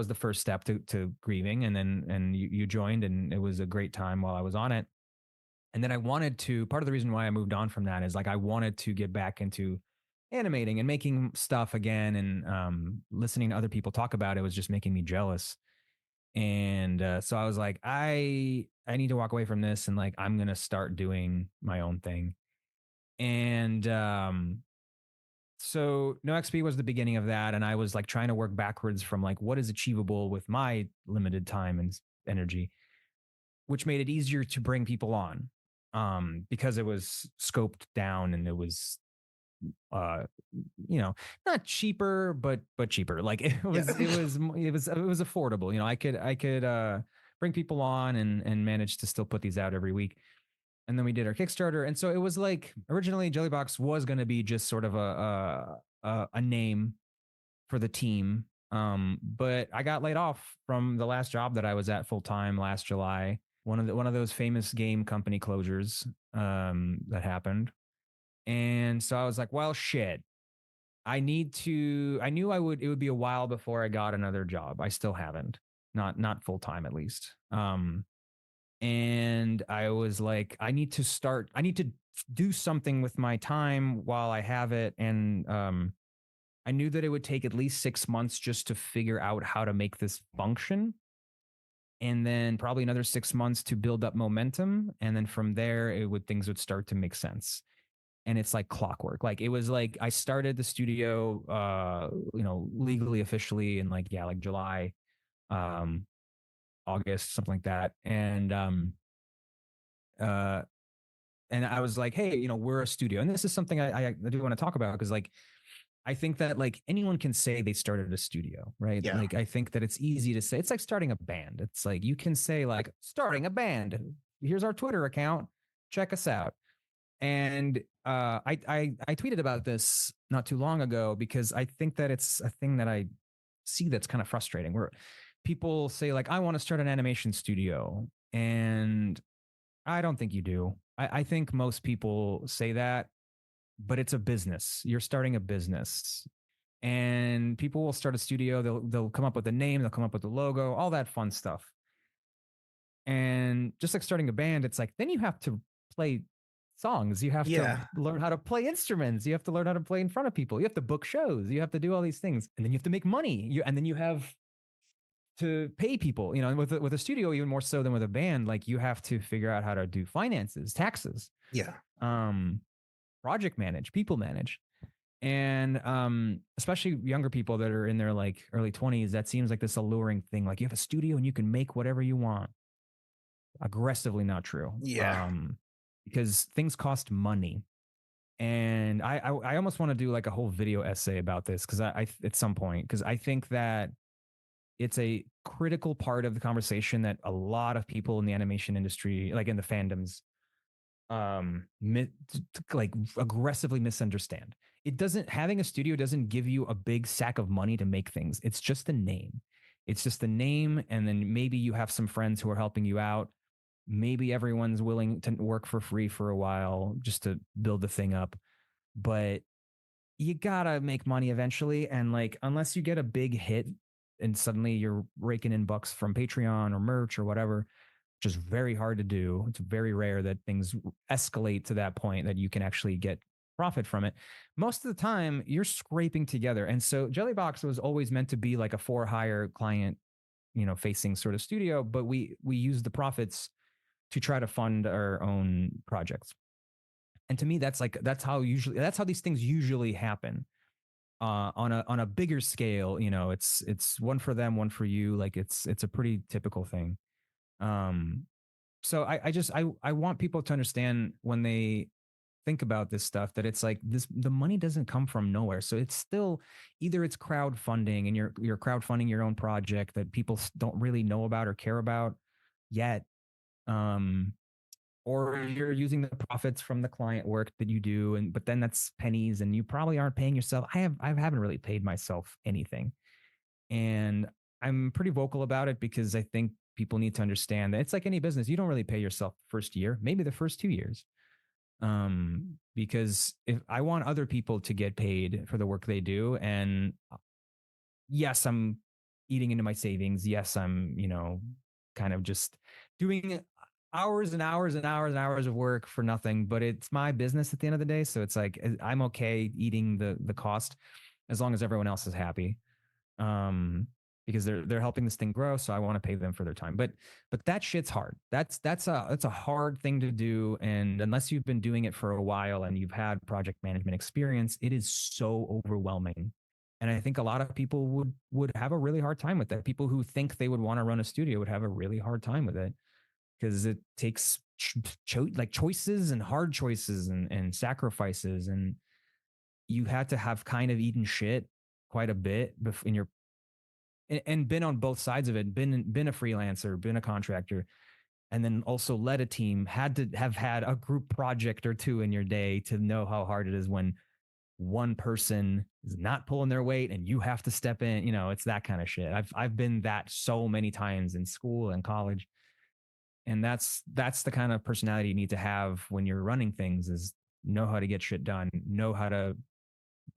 the first step to grieving. And then you joined, and it was a great time while I was on it. And then part of the reason why I moved on from that is like I wanted to get back into animating and making stuff again, and listening to other people talk about it was just making me jealous. And so I was like, I need to walk away from this, and like I'm gonna start doing my own thing. And so No XP was the beginning of that, and I was like trying to work backwards from like what is achievable with my limited time and energy. which made it easier to bring people on, because it was scoped down and it was, uh not cheaper, but cheaper. Like it Yeah. was affordable. I could bring people on and manage to still put these out every week. And then we did our Kickstarter, and so it was like originally Jellybox was going to be just sort of a name for the team. But I got laid off from the last job that I was at full time last July. One of those famous game company closures that happened. And so I was like, well, shit. I knew it would be a while before I got another job. I still haven't. Not full time at least. And I was like, I need to do something with my time while I have it. And I knew that it would take at least 6 months just to figure out how to make this function. And then probably another 6 months to build up momentum. And then from there, things would start to make sense. And it's like clockwork. Like it was like I started the studio, legally officially in like July, um, August, something like that. Uh, and I was like, hey, we're a studio, and this is something I do want to talk about because like I think that like anyone can say they started a studio, right? Yeah. Like I think that it's easy to say. It's like starting a band. It's like you can say like starting a band. Here's our Twitter account. Check us out. And I tweeted about this not too long ago because I think that it's a thing that I see that's kind of frustrating, where people say like, I want to start an animation studio. And I don't think you do. I think most people say that, but it's a business. You're starting a business. And people will start a studio. They'll come up with a name. They'll come up with a logo. All that fun stuff. And just like starting a band, it's like then you have to play songs. You have to learn how to play instruments. You have to learn how to play in front of people. You have to book shows. You have to do all these things, and then you have to make money. And then you have to pay people. And with a studio, even more so than with a band, like you have to figure out how to do finances, taxes, project manage, people manage. And especially younger people that are in their like early 20s, that seems like this alluring thing. Like you have a studio and you can make whatever you want. Aggressively not true. Because things cost money. And I almost want to do like a whole video essay about this because I at some point, because I think that it's a critical part of the conversation that a lot of people in the animation industry, like in the fandoms, like aggressively misunderstand. Having a studio doesn't give you a big sack of money to make things. It's just a name. It's just a name. And then maybe you have some friends who are helping you out. Maybe everyone's willing to work for free for a while just to build the thing up. But you gotta make money eventually. And like, unless you get a big hit and suddenly you're raking in bucks from Patreon or merch or whatever, which is very hard to do. It's very rare that things escalate to that point that you can actually get profit from it. Most of the time you're scraping together. And so Jellybox was always meant to be like a for hire client, facing sort of studio, but we use the profits to try to fund our own projects. And to me, that's how these things usually happen. On a bigger scale, it's one for them, one for you. Like it's a pretty typical thing. So I want people to understand when they think about this stuff that it's like the money doesn't come from nowhere. So it's still either it's crowdfunding and you're crowdfunding your own project that people don't really know about or care about yet. Or you're using the profits from the client work that you do, but then that's pennies, and you probably aren't paying yourself. I haven't really paid myself anything, and I'm pretty vocal about it because I think people need to understand that it's like any business. You don't really pay yourself the first year, maybe the first 2 years, because if I want other people to get paid for the work they do, and yes, I'm eating into my savings. Yes, I'm kind of just doing hours and hours and hours and hours of work for nothing, but it's my business at the end of the day. So it's like, I'm okay eating the cost as long as everyone else is happy. Because they're helping this thing grow. So I want to pay them for their time, but that shit's hard. That's a hard thing to do. And unless you've been doing it for a while and you've had project management experience, it is so overwhelming. And I think a lot of people would have a really hard time with that. People who think they would want to run a studio would have a really hard time with it. because it takes choices and hard choices and sacrifices, and you had to have kind of eaten shit quite a bit in your and been on both sides of it, been a freelancer, been a contractor, and then also led a team, had to have had a group project or two in your day to know how hard it is when one person is not pulling their weight and you have to step in. It's that kind of shit. I've been that so many times in school and college. And that's the kind of personality you need to have when you're running things, is know how to get shit done, know how to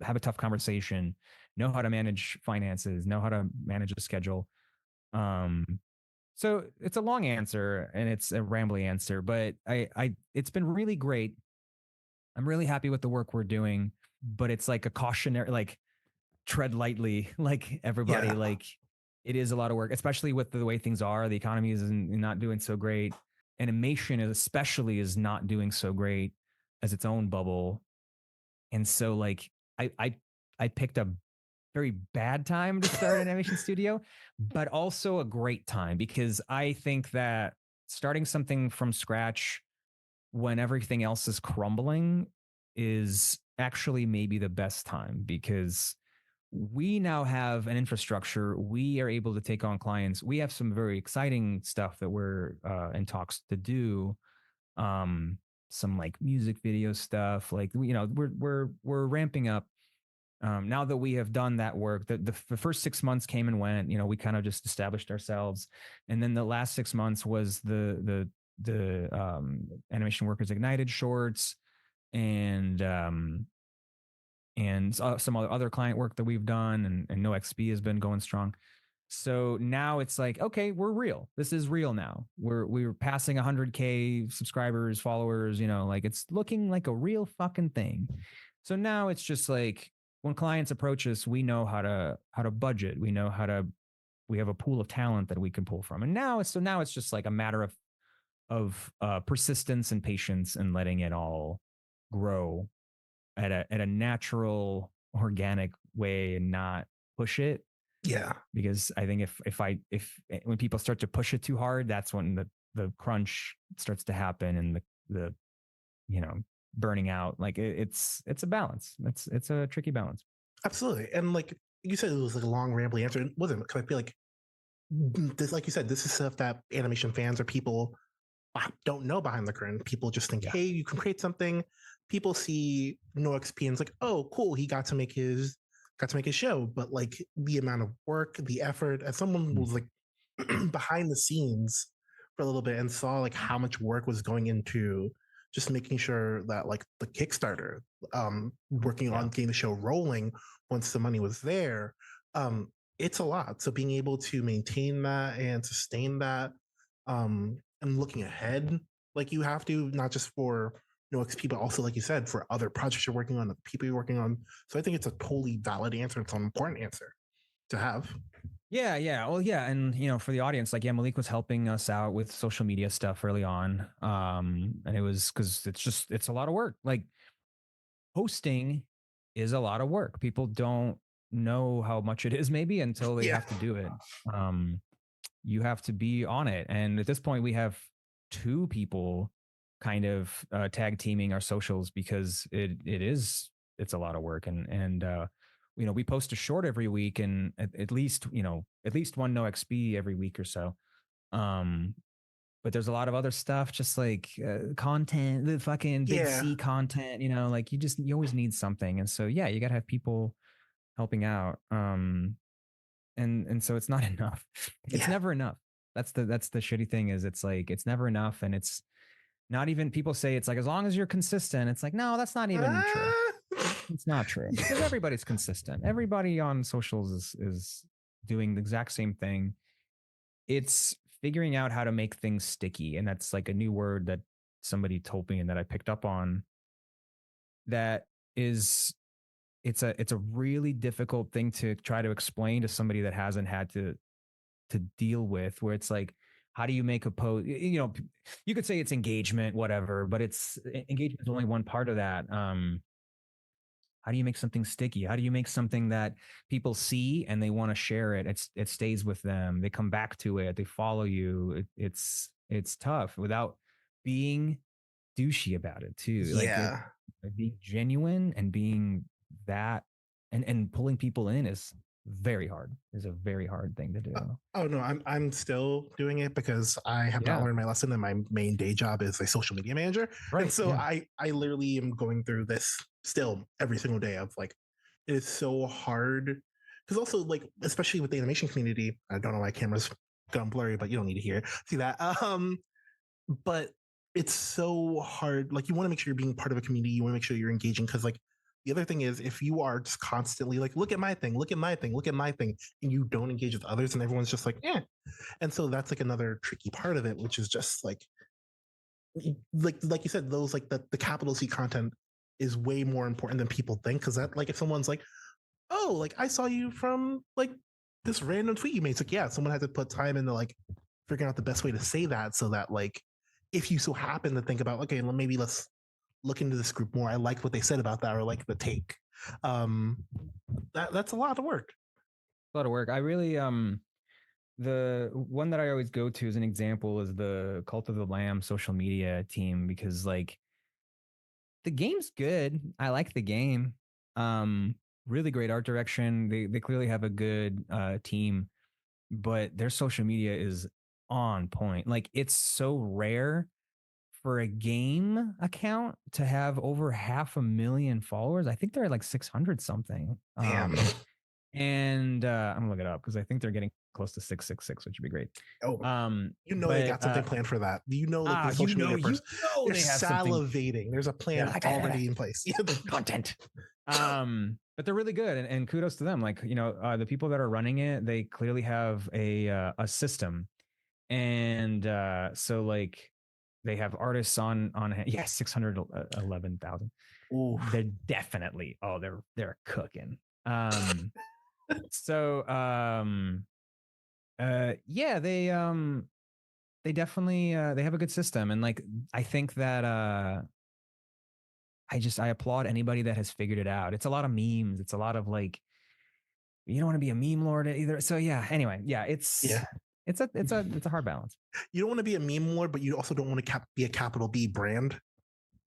have a tough conversation, know how to manage finances, know how to manage a schedule. So it's a long answer and it's a rambly answer, but it's been really great. I'm really happy with the work we're doing, but it's like a cautionary, like tread lightly, like everybody, like it is a lot of work, especially with the way things are. The economy is not doing so great. Animation especially is not doing so great as its own bubble. And so like I picked a very bad time to start an animation studio, but also a great time, because I think that starting something from scratch when everything else is crumbling is actually maybe the best time, because we now have an infrastructure. We are able to take on clients. We have some very exciting stuff that we're in talks to do. Some like music video stuff. Like, we're ramping up. Now that we have done that work, the first 6 months came and went. We kind of just established ourselves, and then the last 6 months was the Animation Workers Ignited shorts, and some other client work that we've done, and No XP has been going strong. So now it's like, okay, we're real. This is real now. We're passing 100K subscribers, followers. Like it's looking like a real fucking thing. So now it's just like, when clients approach us, we know how to budget. We know we have a pool of talent that we can pull from. And now it's just like a matter of persistence and patience and letting it all grow at a natural, organic way, and not push it. Yeah. Because I think if when people start to push it too hard, that's when the crunch starts to happen, and the burning out. Like it's a balance. It's a tricky balance. Absolutely. And like you said, it was like a long rambly answer. It wasn't, because I feel like this, like you said, this is stuff that animation fans or people don't know behind the curtain. People just think, hey, you can create something. People see No XP and it's like, oh, cool, he got to make his show. But like the amount of work, the effort, as someone was like behind the scenes for a little bit and saw like how much work was going into just making sure that like the Kickstarter, working on getting the show rolling once the money was there, it's a lot. So being able to maintain that and sustain that, and looking ahead, like you have to, not just for No XP, but also, like you said, for other projects you're working on, the people you're working on. So I think it's a totally valid answer. It's an important answer to have. Yeah. Well, yeah. And, for the audience, like, Malik was helping us out with social media stuff early on. And it was because it's a lot of work. Like, hosting is a lot of work. People don't know how much it is maybe until they have to do it. You have to be on it. And at this point, we have 2 people kind of tag teaming our socials, because it's a lot of work. And we post a short every week, and at least one No XP every week or so. But there's a lot of other stuff, just like content, the fucking big C content, like you always need something. And so, you got to have people helping out. And so it's not enough. It's never enough. That's the shitty thing, is it's like, it's never enough. And it's not even, people say it's like, as long as you're consistent, it's like, no, that's not even true. It's not true, because everybody's consistent. Everybody on socials is doing the exact same thing. It's figuring out how to make things sticky. And that's like a new word that somebody told me and that I picked up on. That is, it's a really difficult thing to try to explain to somebody that hasn't had to deal with, where it's like, how do you make a post? You could say it's engagement, whatever, but engagement is only one part of that. How do you make something sticky? How do you make something that people see and they want to share it? It stays with them. They come back to it. They follow you. It's tough without being douchey about it too. Yeah. Like being genuine and being that and pulling people in is very hard. Is a very hard thing to do. Oh no, I'm still doing it because I have not learned my lesson, and my main day job is a social media manager. Right. And so I literally am going through this still every single day of like, it is so hard because also like, especially with the animation community, I don't know why camera's gone blurry, but you don't need to see that. But it's so hard. Like, you want to make sure you're being part of a community. You want to make sure you're engaging, because like the other thing is, if you are just constantly like, look at my thing, look at my thing, look at my thing, and you don't engage with others, and everyone's just like, eh. And so that's like another tricky part of it, which is just like you said, those like the capital C content is way more important than people think. Because that, like, if someone's like, oh, like I saw you from like this random tweet you made, it's like, yeah, someone had to put time into like figuring out the best way to say that, so that like, if you so happen to think about, okay, well, maybe let's look into this group more, I like what they said about that, or like the take. That's a lot of work. A lot of work. I really the one that I always go to as an example is the Cult of the Lamb social media team, because like the game's good. I like the game. Really great art direction. They clearly have a good team, but their social media is on point. Like, it's so rare for a game account to have over 500,000 followers. I think they're at like 600 something. Damn. And I'm gonna look it up because I think they're getting close to 666, which would be great. Oh, they got something planned for that. You know, like the social media person, they're salivating. There's a plan already in place. Content. But they're really good, and kudos to them. Like, the people that are running it, they clearly have a system, and so like they have artists on 611,000. They're definitely they're cooking. So they definitely they have a good system, and like I think that I applaud anybody that has figured it out. It's a lot of memes. It's a lot of like, you don't want to be a meme lord either. So yeah, anyway, it's a hard balance. You don't want to be a meme lord, but you also don't want to be a capital B brand.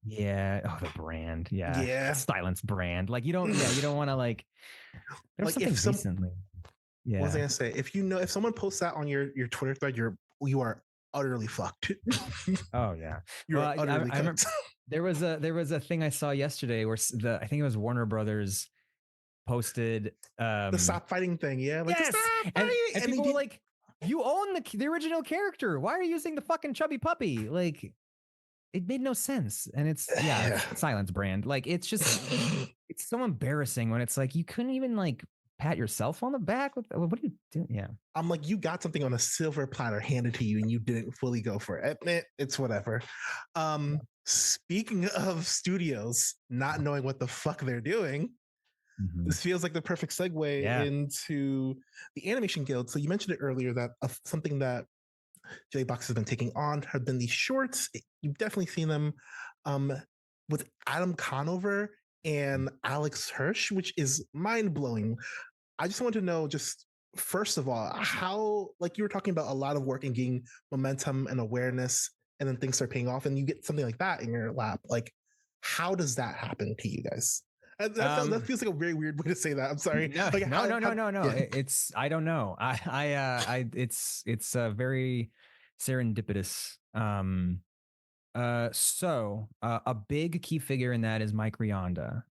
Yeah. Oh, the brand. Yeah. Yeah. Silence brand. Like, you don't want to like, there's like something recently. Yeah. What was I gonna say? If someone posts that on your Twitter thread, you are utterly fucked. Oh yeah. You're utterly I remember, there was a thing I saw yesterday where I think it was Warner Brothers posted the stop fighting thing. Yeah. Like, yes. And people were like, you own the original character. Why are you using the fucking chubby puppy? Like, it made no sense. And it's Silence brand. Like, it's so embarrassing when it's like, you couldn't even like pat yourself on the back. What are you doing? Yeah. I'm like, you got something on a silver platter handed to you and you didn't fully go for it. It's whatever. Speaking of studios not knowing what the fuck they're doing, this feels like the perfect segue into the Animation Guild. So you mentioned it earlier that something that Jellybox has been taking on have been these shorts. You've definitely seen them with Adam Conover and Alex Hirsch, which is mind-blowing. I just want to know, just first of all, how, like, you were talking about a lot of work and getting momentum and awareness, and then things start paying off and you get something like that in your lap. Like, how does that happen to you guys? That feels like a very weird way to say that. I'm sorry. No, like, no. Yeah. It's, I don't know. It's very serendipitous. So a big key figure in that is Mike Rianda.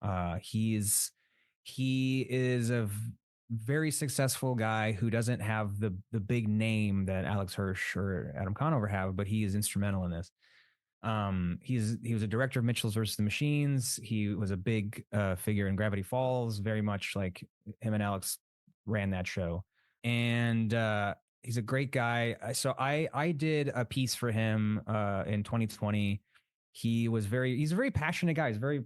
He is a very successful guy who doesn't have the big name that Alex Hirsch or Adam Conover have, but he is instrumental in this. He was a director of Mitchell's versus the Machines. He was a big figure in Gravity Falls, very much like him and Alex ran that show. And he's a great guy. So I did a piece for him in 2020. He's a very passionate guy. He's very,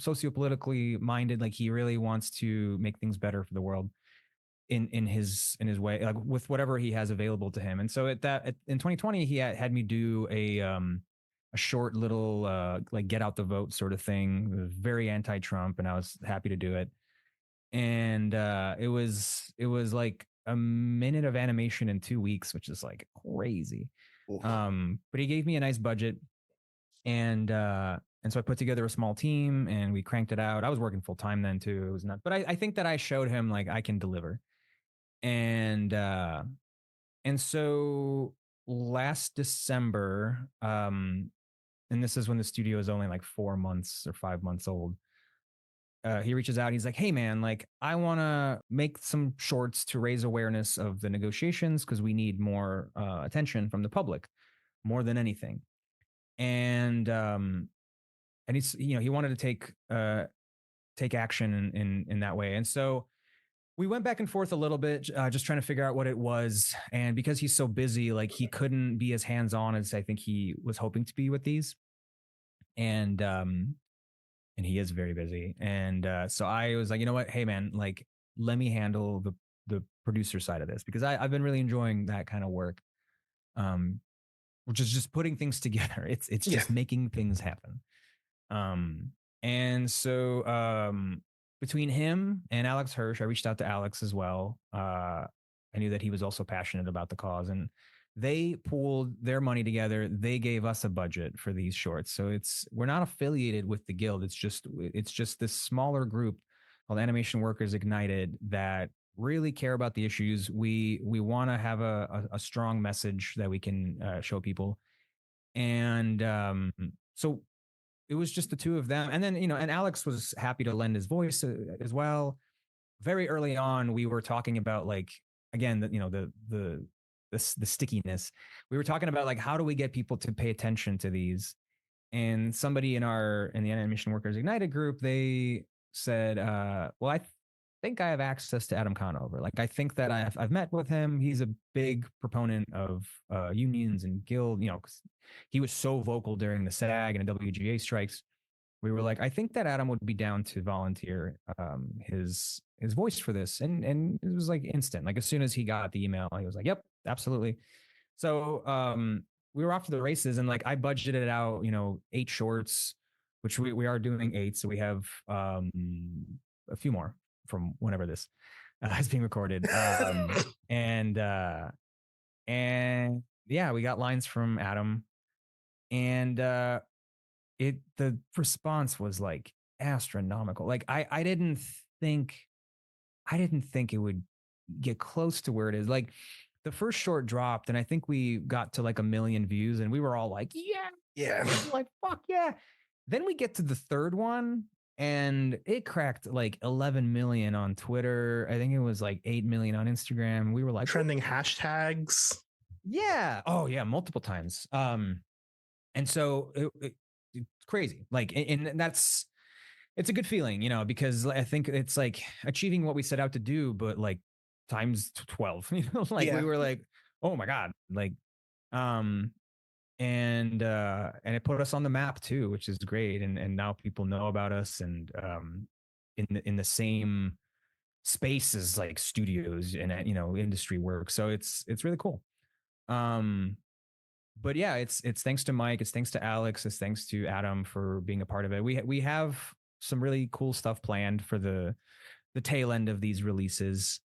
sociopolitically minded. Like, he really wants to make things better for the world in his way, like with whatever he has available to him. And so in 2020, he had me do a short little like get out the vote sort of thing. It was very anti-Trump, and I was happy to do it. And it was like a minute of animation in 2 weeks, which is like crazy. Oof. But he gave me a nice budget, and so I put together a small team and we cranked it out. I was working full time then too. It was not, but I think that I showed him like I can deliver. And so last December, and this is when the studio is only like 4 months or 5 months old. He reaches out. He's like, "Hey, man, like I want to make some shorts to raise awareness of the negotiations because we need more attention from the public, more than anything." And he's he wanted to take action in that way, and so we went back and forth a little bit, just trying to figure out what it was. And because he's so busy, like he couldn't be as hands on as I think he was hoping to be with these, and and he is very busy. And so I was like, you know what, hey man, like let me handle the producer side of this because I've been really enjoying that kind of work, um, which is just putting things together. It's Yeah. just making things happen. And so between him and Alex Hirsch, I reached out to Alex as well. I knew that he was also passionate about the cause, and they pooled their money together. They gave us a budget for these shorts. So we're not affiliated with the guild. It's just this smaller group called Animation Workers Ignited that really care about the issues. We want to have a strong message that we can show people. And so it was just the two of them. And then, and Alex was happy to lend his voice as well. Very early on, we were talking about like, again, the stickiness. We were talking about like, how do we get people to pay attention to these? And somebody in the Animation Workers Ignited group, they said, well, I think I have access to Adam Conover. Like, I think that I've met with him. He's a big proponent of unions and guild, because he was so vocal during the SAG and the WGA strikes. We were like, I think that Adam would be down to volunteer his voice for this, and it was like instant. Like as soon as he got the email, he was like, "Yep, absolutely." So we were off to the races, and like I budgeted out, 8 shorts, which we are doing 8, so we have a few more from whenever this is being recorded, and yeah, we got lines from Adam, and the response was like astronomical. Like I didn't think it would get close to where it is. Like the first short dropped and I think we got to like 1 million views and we were all like, yeah, like fuck yeah. Then we get to the third one and it cracked like 11 million on Twitter. I think it was like 8 million on Instagram. We were like Trending hashtags. Yeah. Oh yeah, multiple times. And so it's crazy. Like, and it's a good feeling, because I think it's like achieving what we set out to do, but like times 12, like Yeah. we were like, oh my God, like, and it put us on the map too, which is great. And now people know about us and, in the same space as like studios and, industry work. So it's really cool. But yeah, it's thanks to Mike, it's thanks to Alex, it's thanks to Adam for being a part of it. We have some really cool stuff planned for the tail end of these releases,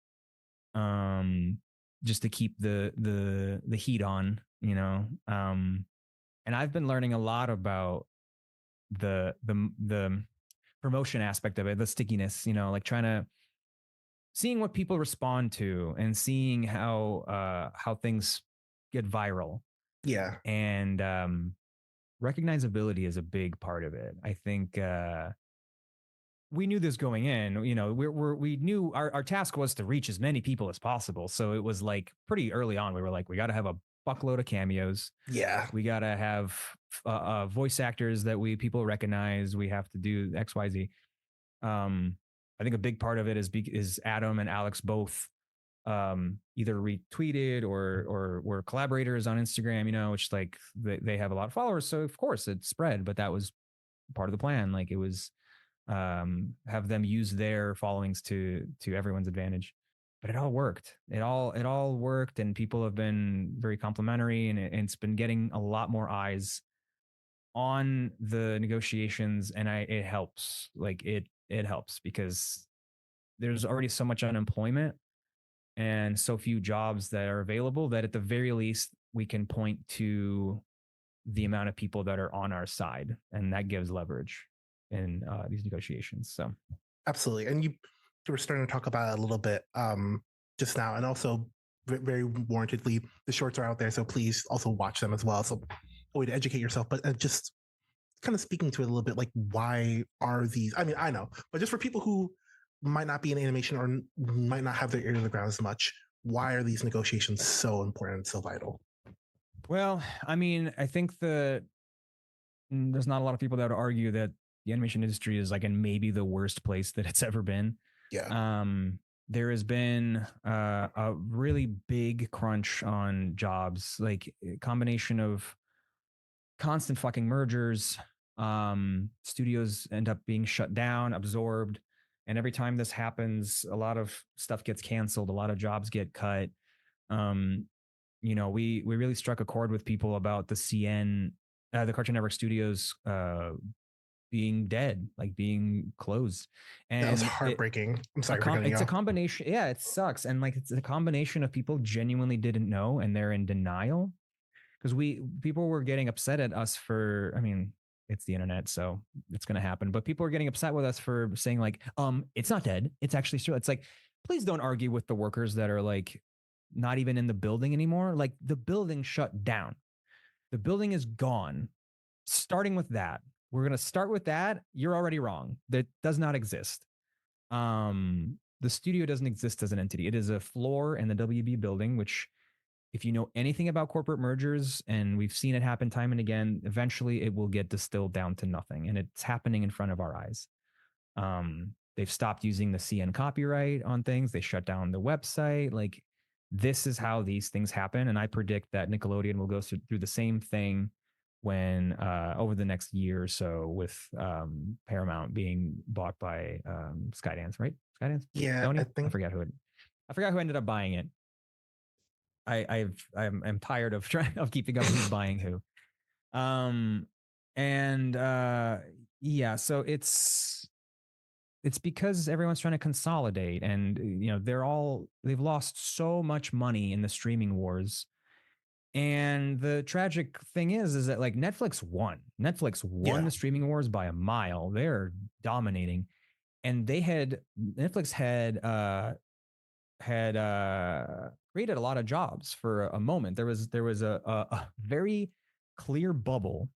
just to keep the heat on, and I've been learning a lot about the promotion aspect of it, the stickiness, like seeing what people respond to and seeing how things get viral. Yeah. And recognizability is a big part of it. I think we knew this going in. We knew our task was to reach as many people as possible. So it was like pretty early on. We were like, we got to have a buckload of cameos. Yeah. We got to have voice actors that people recognize. We have to do X, Y, Z. I think a big part of it is Adam and Alex both either retweeted or were collaborators on Instagram, which like they have a lot of followers. So of course it spread, but that was part of the plan. Like it was have them use their followings to everyone's advantage. But it all worked. It all worked, and people have been very complimentary, and it's been getting a lot more eyes on the negotiations, and it helps. Like it helps because there's already so much unemployment and so few jobs that are available that at the very least we can point to the amount of people that are on our side, and that gives leverage in these negotiations. So absolutely. And you were starting to talk about it a little bit just now, and also very warrantedly, the shorts are out there, so please also watch them as well. So a way to educate yourself, but just kind of speaking to it a little bit, like why are these? I mean, I know, but just for people who might not be in animation or might not have their ear to the ground as much, why are these negotiations so important and so vital? well, I mean, I think there's not a lot of people that would argue that the animation industry is like in maybe the worst place that it's ever been. Yeah. There has been a really big crunch on jobs, like a combination of constant fucking mergers. Studios end up being shut down, absorbed. And every time this happens, a lot of stuff gets canceled, a lot of jobs get cut. Um, we really struck a chord with people about the CN, the Cartoon Network Studios being dead, like being closed. And that was heartbreaking. I'm sorry for cutting you it's off. a combination. Yeah, it sucks. And like, it's a combination of people genuinely didn't know and they're in denial, because people were getting upset at us for, I mean, it's the internet, so it's going to happen, but people are getting upset with us for saying like, it's not dead, it's actually still. It's like, please don't argue with the workers that are like not even in the building anymore. Like, the building shut down, the building is gone. Starting with that, we're going to start with that. You're already wrong. That does not exist. The studio doesn't exist as an entity. It is a floor in the WB building, which, if you know anything about corporate mergers, and we've seen it happen time and again, eventually it will get distilled down to nothing. And it's happening in front of our eyes. They've stopped using the CN copyright on things. They shut down the website. Like, this is how these things happen. And I predict that Nickelodeon will go through the same thing when over the next year or so, with Paramount being bought by Skydance, right? Skydance? Yeah, Sony? I think. I forgot who ended up buying it. I'm tired of keeping up who's buying who. Yeah, so it's because everyone's trying to consolidate, and they've lost so much money in the streaming wars. And the tragic thing is that like Netflix won the streaming wars by a mile. They're dominating, and Netflix had created a lot of jobs for a moment. There was a very clear bubble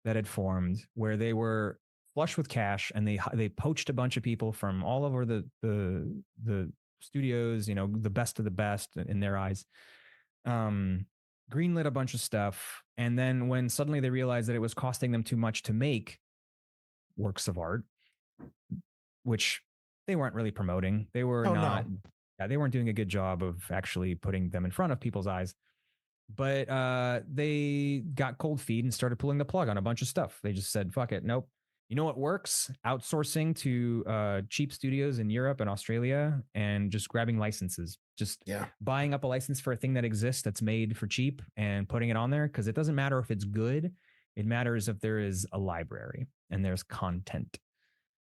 that had formed where they were flush with cash, and they poached a bunch of people from all over the studios, the best of the best in their eyes. Greenlit a bunch of stuff, and then when suddenly they realized that it was costing them too much to make works of art, which they weren't really promoting, they were not. No. Yeah, they weren't doing a good job of actually putting them in front of people's eyes. But they got cold feet and started pulling the plug on a bunch of stuff. They just said, fuck it. Nope. You know what works? Outsourcing to cheap studios in Europe and Australia, and just grabbing licenses. Just buying up a license for a thing that exists that's made for cheap and putting it on there, because it doesn't matter if it's good. It matters if there is a library and there's content.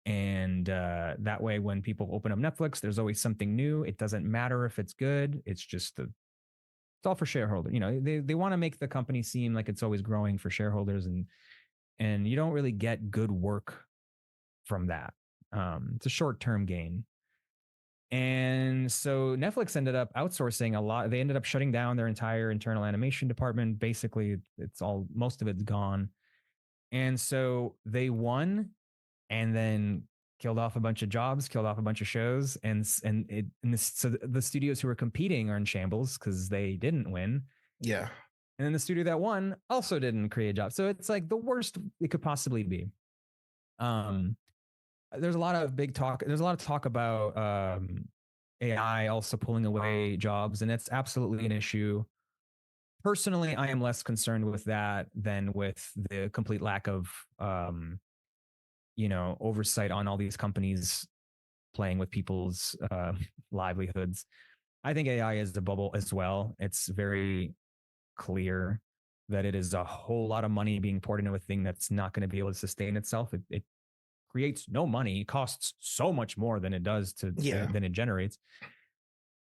And that way, when people open up Netflix, there's always something new. It doesn't matter if it's good. It's just it's all for shareholders. They want to make the company seem like it's always growing for shareholders, and you don't really get good work from that. It's a short-term gain. And so Netflix ended up outsourcing a lot. They ended up shutting down their entire internal animation department. Basically, most of it's gone. And so they won, and then killed off a bunch of jobs, killed off a bunch of shows, so the studios who were competing are in shambles because they didn't win. Yeah. And then the studio that won also didn't create a job. So it's like the worst it could possibly be. There's a lot of talk. There's a lot of talk about AI also pulling away jobs, and it's absolutely an issue. Personally, I am less concerned with that than with the complete lack of oversight on all these companies playing with people's livelihoods. I think AI is the bubble as well. It's very clear that it is a whole lot of money being poured into a thing that's not going to be able to sustain itself. It creates no money, costs so much more than it does than it generates.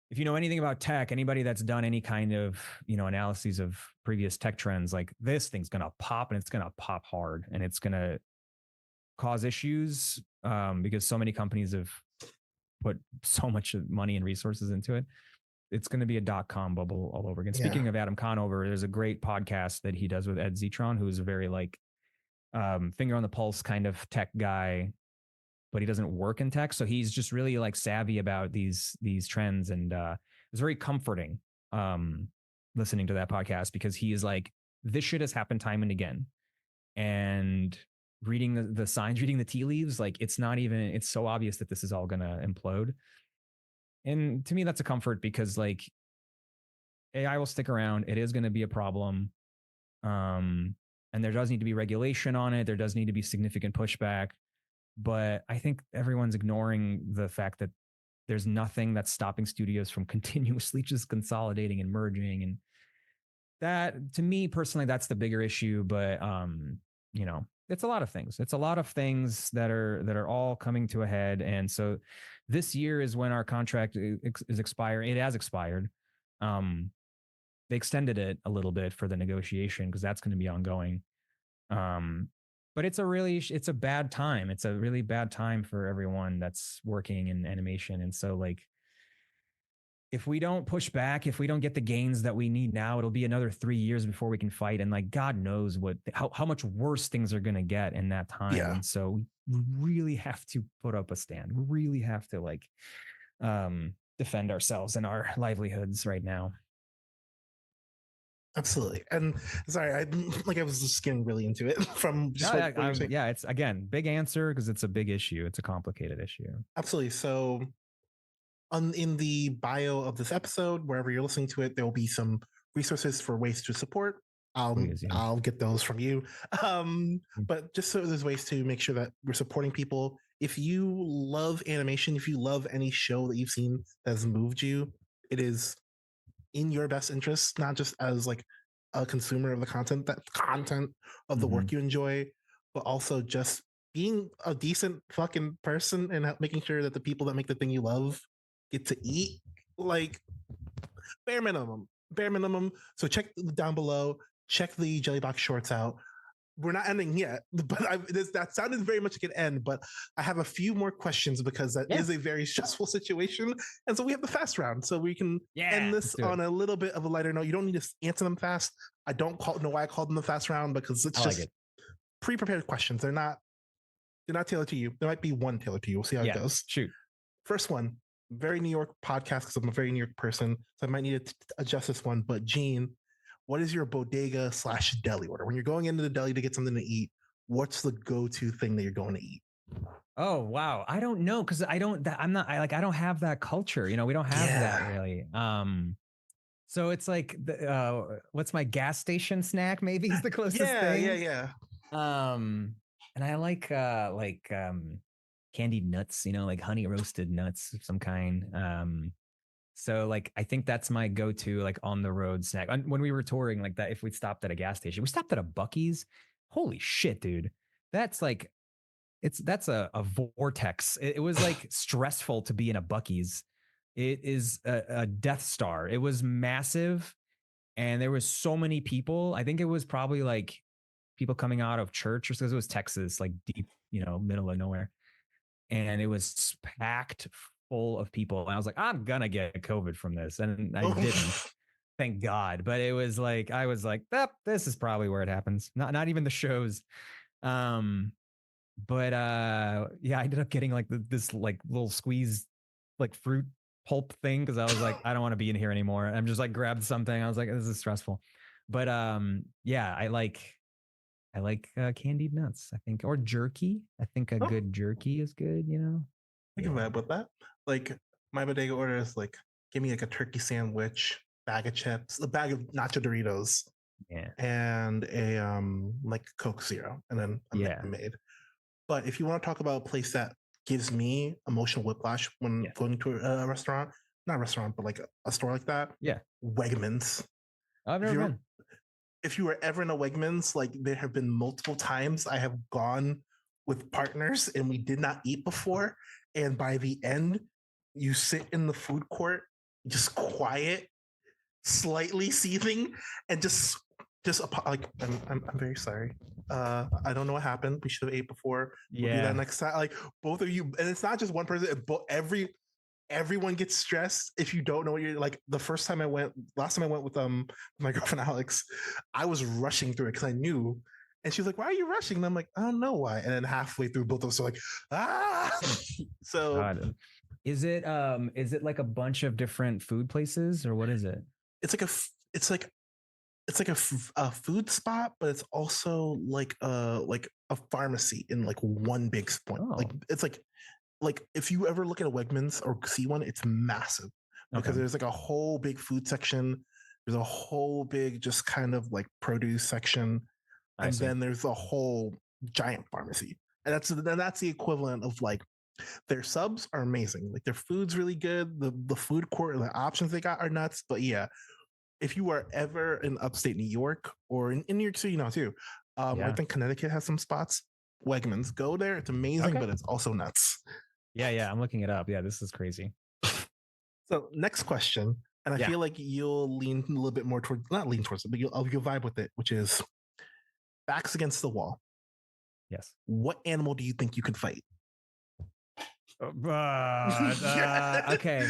if you know anything about tech, anybody that's done any kind of, analyses of previous tech trends, like this thing's going to pop and it's going to pop hard and it's going to cause issues because so many companies have put so much money and resources into it. It's going to be a .com bubble all over again. Yeah. Speaking of Adam Conover, there's a great podcast that he does with Ed Zitron, who's a very finger on the pulse kind of tech guy, but he doesn't work in tech. So he's just really savvy about these trends. And it's very comforting listening to that podcast because he is like, this shit has happened time and again. And reading the signs, reading the tea leaves, it's so obvious that this is all going to implode. And to me, that's a comfort because AI will stick around. It is going to be a problem. And there does need to be regulation on it. There does need to be significant pushback. But I think everyone's ignoring the fact that there's nothing that's stopping studios from continuously just consolidating and merging. And that, to me personally, that's the bigger issue. But, it's a lot of things. It's a lot of things that are all coming to a head. And so this year is when our contract is expiring. It has expired. They extended it a little bit for the negotiation because that's going to be ongoing. But it's a bad time. It's a really bad time for everyone that's working in animation. And so if we don't push back, if we don't get the gains that we need now, it'll be another 3 years before we can fight. And God knows how much worse things are going to get in that time. Yeah. And so we really have to put up a stand. We really have to defend ourselves and our livelihoods right now. Absolutely. And sorry, I was just getting really into it from just what you're saying. Yeah, it's again, big answer because it's a big issue. It's a complicated issue. Absolutely. So in the bio of this episode, wherever you're listening to it, there will be some resources for ways to support. I'll get those from you. But just so there's ways to make sure that we're supporting people. If you love animation, if you love any show that you've seen that has moved you, it is in your best interest, not just as a consumer of the content of the work you enjoy, but also just being a decent fucking person and making sure that the people that make the thing you love get to eat, bare minimum. So check down below, check the Jellybox shorts out. We're not ending yet, but that sounded very much like an end, but I have a few more questions because that is a very stressful situation. And so we have the fast round. So we can end this on a little bit of a lighter note. You don't need to answer them fast. I don't know why I called them the fast round because it's just pre-prepared questions. They're not tailored to you. There might be one tailored to you. We'll see how it goes. Shoot. First one, very New York podcast because I'm a very New York person. So I might need to adjust this one. But Gene, what is your bodega / deli order? When you're going into the deli to get something to eat, what's the go-to thing that you're going to eat? Oh, wow. I don't know. Cause I don't have that culture. We don't have that really. So it's what's my gas station snack? Maybe is the closest thing. Yeah. And I like candied nuts, honey roasted nuts of some kind. So I think that's my go-to on the road snack. When we were touring that, if we stopped at a gas station, we stopped at a Buc-ee's. Holy shit, dude. That's that's a vortex. It was stressful to be in a Buc-ee's. It is a Death Star. It was massive. And there was so many people. I think it was probably people coming out of church or because it was Texas, deep, middle of nowhere. And it was packed full of people. And I was like, I'm gonna get COVID from this. And I didn't, thank God. But it was I was this is probably where it happens. Not even the shows. But I ended up getting this little squeeze fruit pulp thing because I was I don't want to be in here anymore. I'm just grabbed something. I was this is stressful. But I like candied nuts, I think, or jerky. I think a good jerky is good, I can vibe with that. My bodega order is give me a turkey sandwich, bag of chips, a bag of nacho Doritos, and a Coke Zero, and then a made. But if you want to talk about a place that gives me emotional whiplash when going to a restaurant, not a restaurant, but a store like that, Wegmans. I've never been. If you were ever in a Wegmans, there have been multiple times I have gone with partners and we did not eat before. And by the end, you sit in the food court, just quiet, slightly seething, and like I'm very sorry. I don't know what happened. We should have ate before. We'll do that next time. Like both of you, and it's not just one person. Everyone gets stressed if you don't know what you're like. Last time I went with my girlfriend Alex, I was rushing through it because I knew. And she was like, "Why are you rushing?" And I'm like, "I don't know why." And then halfway through, both of us are like, "Ah!" So, God. Is it like a bunch of different food places, or what is it? it's like a food spot, but it's also like a pharmacy in like one big point. Oh. Like it's like if you ever look at a Wegmans or see one, it's massive because there's like a whole big food section. There's a whole big just kind of like produce section, and then there's a whole giant pharmacy, and that's the equivalent of like their subs are amazing. Like their food's really good. The food court, the options they got are nuts. But yeah, if you are ever in upstate New York or in New York City now too, I think Connecticut has some spots. Wegmans, go there. It's amazing, but it's also nuts. Yeah, I'm looking it up. Yeah, this is crazy. So next question, and I feel like you'll lean a little bit more towards, not lean towards it, but you'll vibe with it, which is backs against the wall. Yes. What animal do you think you could fight? Okay.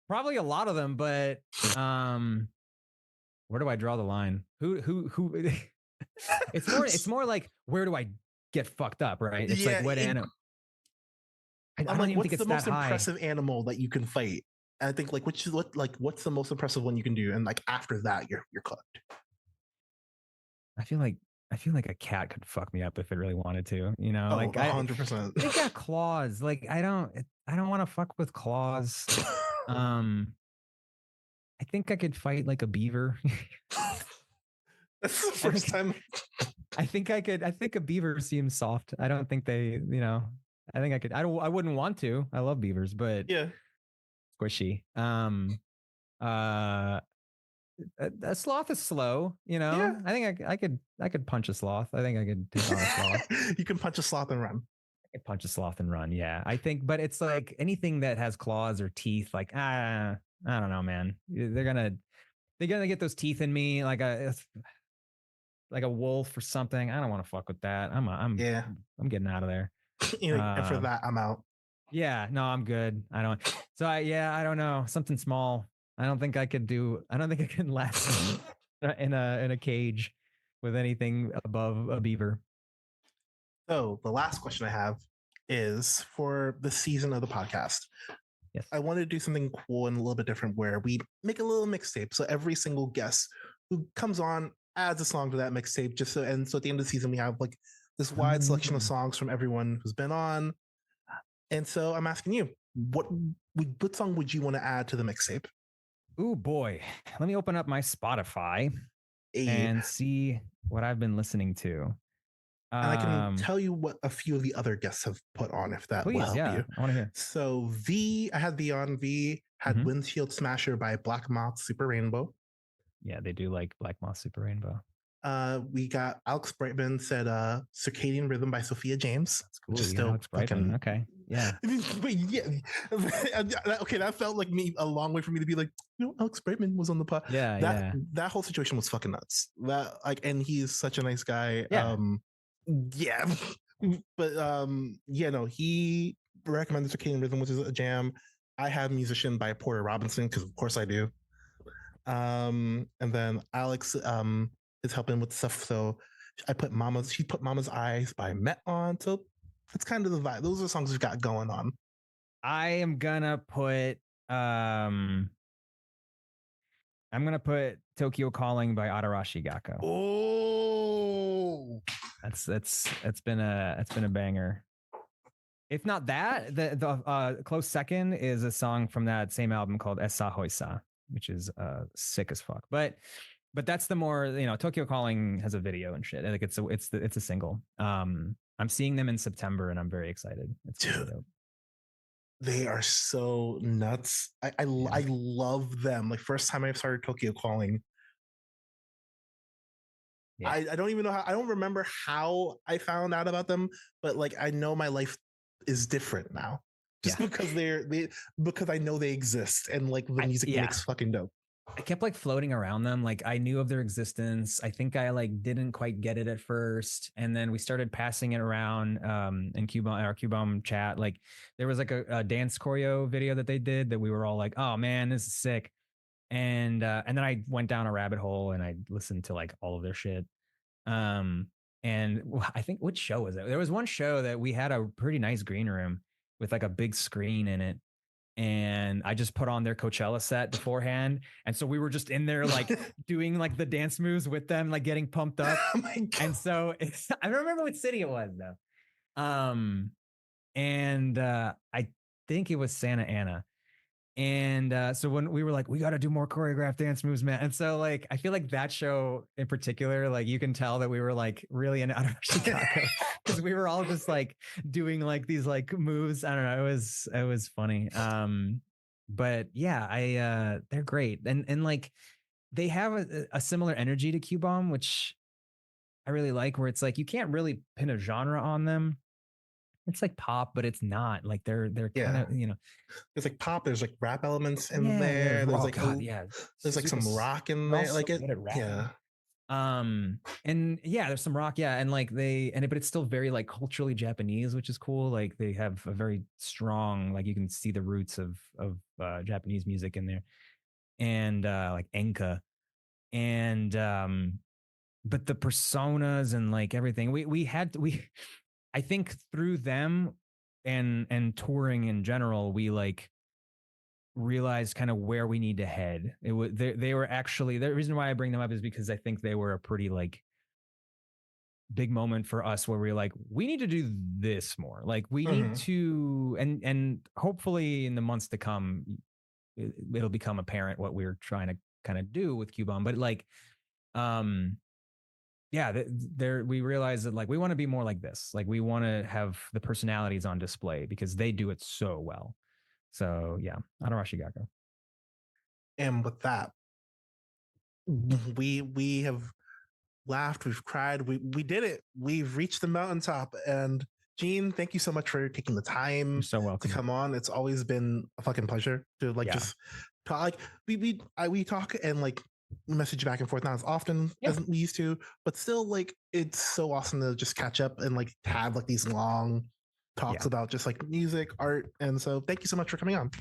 Probably a lot of them, but where do I draw the line? Who it's more like, where do I get fucked up, right? It's like what animal. I don't like, even what's think it's the most that impressive animal that you can fight? And I think like what's the most impressive one you can do? And like after that, you're cooked. I feel like a cat could fuck me up if it really wanted to, you know. Like 100%. They got claws. Like I don't want to fuck with claws. I think I could fight like a beaver. That's the first time. I think a beaver seems soft. I don't think they, you know. I think I could. I wouldn't want to. I love beavers, but yeah, squishy. A sloth is slow, you know. Yeah. I think I could punch a sloth. I think I could take on a sloth. You can punch a sloth and run. I could punch a sloth and run. Yeah, I think, but it's like anything that has claws or teeth. Like I don't know, man. They're gonna get those teeth in me, like a wolf or something. I don't want to fuck with that. I'm getting out of there. And for that, I'm out. Yeah, no, I'm good. I don't. So I don't know. Something small. I don't think I can last in a cage with anything above a beaver. So the last question I have is for the season of the podcast. Yes. I wanted to do something cool and a little bit different where we make a little mixtape. So every single guest who comes on adds a song to that mixtape. So at the end of the season, we have like this wide selection of songs from everyone who's been on. And so I'm asking you, what song would you want to add to the mixtape? Ooh, boy. Let me open up my Spotify and see what I've been listening to. And I can tell you what a few of the other guests have put on, if that will help you. I want to hear. So I had V on. V had Windshield Smasher by Black Moth Super Rainbow. Yeah, they do like Black Moth Super Rainbow. We got Alex Brightman said Circadian Rhythm by Sophia James. That's cool. Still Alex Brightman. Okay. Yeah. But yeah. Okay, that felt like me a long way for me to be like, Alex Brightman was on the pod. Yeah. That whole situation was fucking nuts. And he's such a nice guy. Yeah. But he recommended Circadian Rhythm, which is a jam. I have Musician by Porter Robinson, because of course I do. And then Alex is helping with stuff. So she put Mama's Eyes by Met on. So that's kind of the vibe. Those are the songs we've got going on. I am gonna put Tokyo Calling by Adarashi Gakko. Oh, it's been a banger. If not that, the close second is a song from that same album called Essa Hoisa, which is sick as fuck. But that's the more, Tokyo Calling has a video and shit. Like it's a single. I'm seeing them in September and I'm very excited. It's really dope. They are so nuts. I love them. Like first time I started Tokyo Calling. Yeah. I don't even know how. I don't remember how I found out about them, but like I know my life is different now. just because because I know they exist and like the music makes fucking dope. I kept like floating around them. Like I knew of their existence. I think I like didn't quite get it at first. And then we started passing it around in our QBomb chat. Like there was like a dance choreo video that they did that we were all like, oh man, this is sick. And then I went down a rabbit hole and I listened to like all of their shit. And I think, which show was it? There was one show that we had a pretty nice green room with like a big screen in it. And I just put on their Coachella set beforehand. And so we were just in there like doing like the dance moves with them, like getting pumped up. Oh my God. And so I don't remember what city it was though. I think it was Santa Ana. And so when we were like, we got to do more choreographed dance moves, man. And so like, I feel like that show in particular, like you can tell that we were like really into Outer Chicago because we were all just like doing like these like moves. I don't know. It was funny. But yeah, they're great. And like they have a similar energy to QBomb, which I really like, where it's like, you can't really pin a genre on them. It's like pop, but it's not like they're kind of, you know, there's like pop, there's like rap elements in there. There's like, there's like some rock in there. Like it, and yeah, there's some rock. Yeah. And like but it's still very like culturally Japanese, which is cool. Like they have a very strong, like you can see the roots of Japanese music in there and like enka and, but the personas and like everything I think through them and touring in general, we like realized kind of where we need to head. They were actually, the reason why I bring them up is because I think they were a pretty like big moment for us where we were like, we need to do this more. Like we need to, and hopefully in the months to come, it'll become apparent what we're trying to kind of do with QBomb. But like, we realized that like we want to be more like this. Like we want to have the personalities on display because they do it so well. So yeah, Arashigako. And with that, we have laughed, we've cried, we did it. We've reached the mountaintop. And Gene, thank you so much for taking the time. You're so welcome to come on. It's always been a fucking pleasure to like just talk. Like we talk and like message back and forth not as often as we used to, but still like it's so awesome to just catch up and like have like these long talks about just like music, art. And so thank you so much for coming on.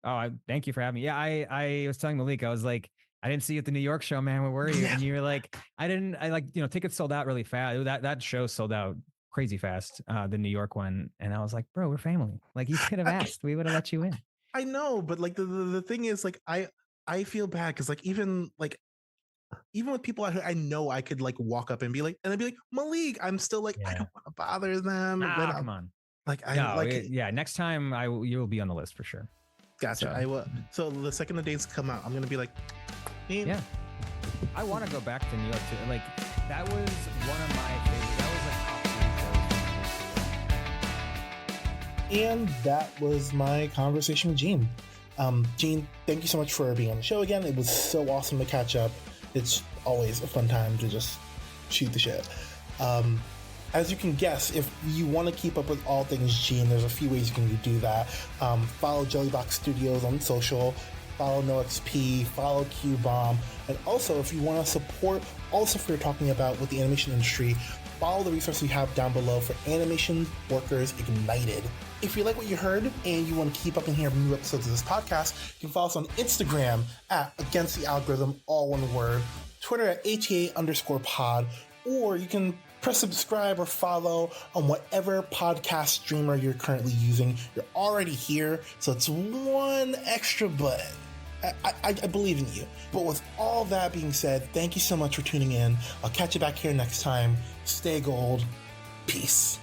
Oh, thank you for having me. Yeah, I was telling Malik, I was like, I didn't see you at the New York show, man. Where were you? And you were like, I like, you know, tickets sold out really fast. That show sold out crazy fast, the New York one. And I was like, bro, we're family. Like you could have asked, we would have let you in. I know, but like the thing is like I feel bad because like even with people I know I could like walk up and be like, and I'd be like, Malik, I'm still like, I don't want to bother them. Come on. Like next time you will be on the list for sure. Gotcha. So. I will. So the second the dates come out, I'm gonna be like, yeah. I want to go back to New York too. Like that was one of my favorite. That was like top 3 shows. And that was my conversation with Gene. Gene, thank you so much for being on the show again. It was so awesome to catch up. It's always a fun time to just shoot the shit. As you can guess, if you want to keep up with all things Gene, there's a few ways you can do that. Follow Jellybox Studios on social, follow NoXP, follow QBomb, and also if you want to support all the stuff we're talking about with the animation industry, follow the resources we have down below for Animation Workers Ignited. If you like what you heard and you want to keep up and hear new episodes of this podcast, you can follow us on Instagram at Against the Algorithm, all one word, Twitter at HEA_pod, or you can press subscribe or follow on whatever podcast streamer you're currently using. You're already here, so it's one extra button. I believe in you. But with all that being said, thank you so much for tuning in. I'll catch you back here next time. Stay gold. Peace.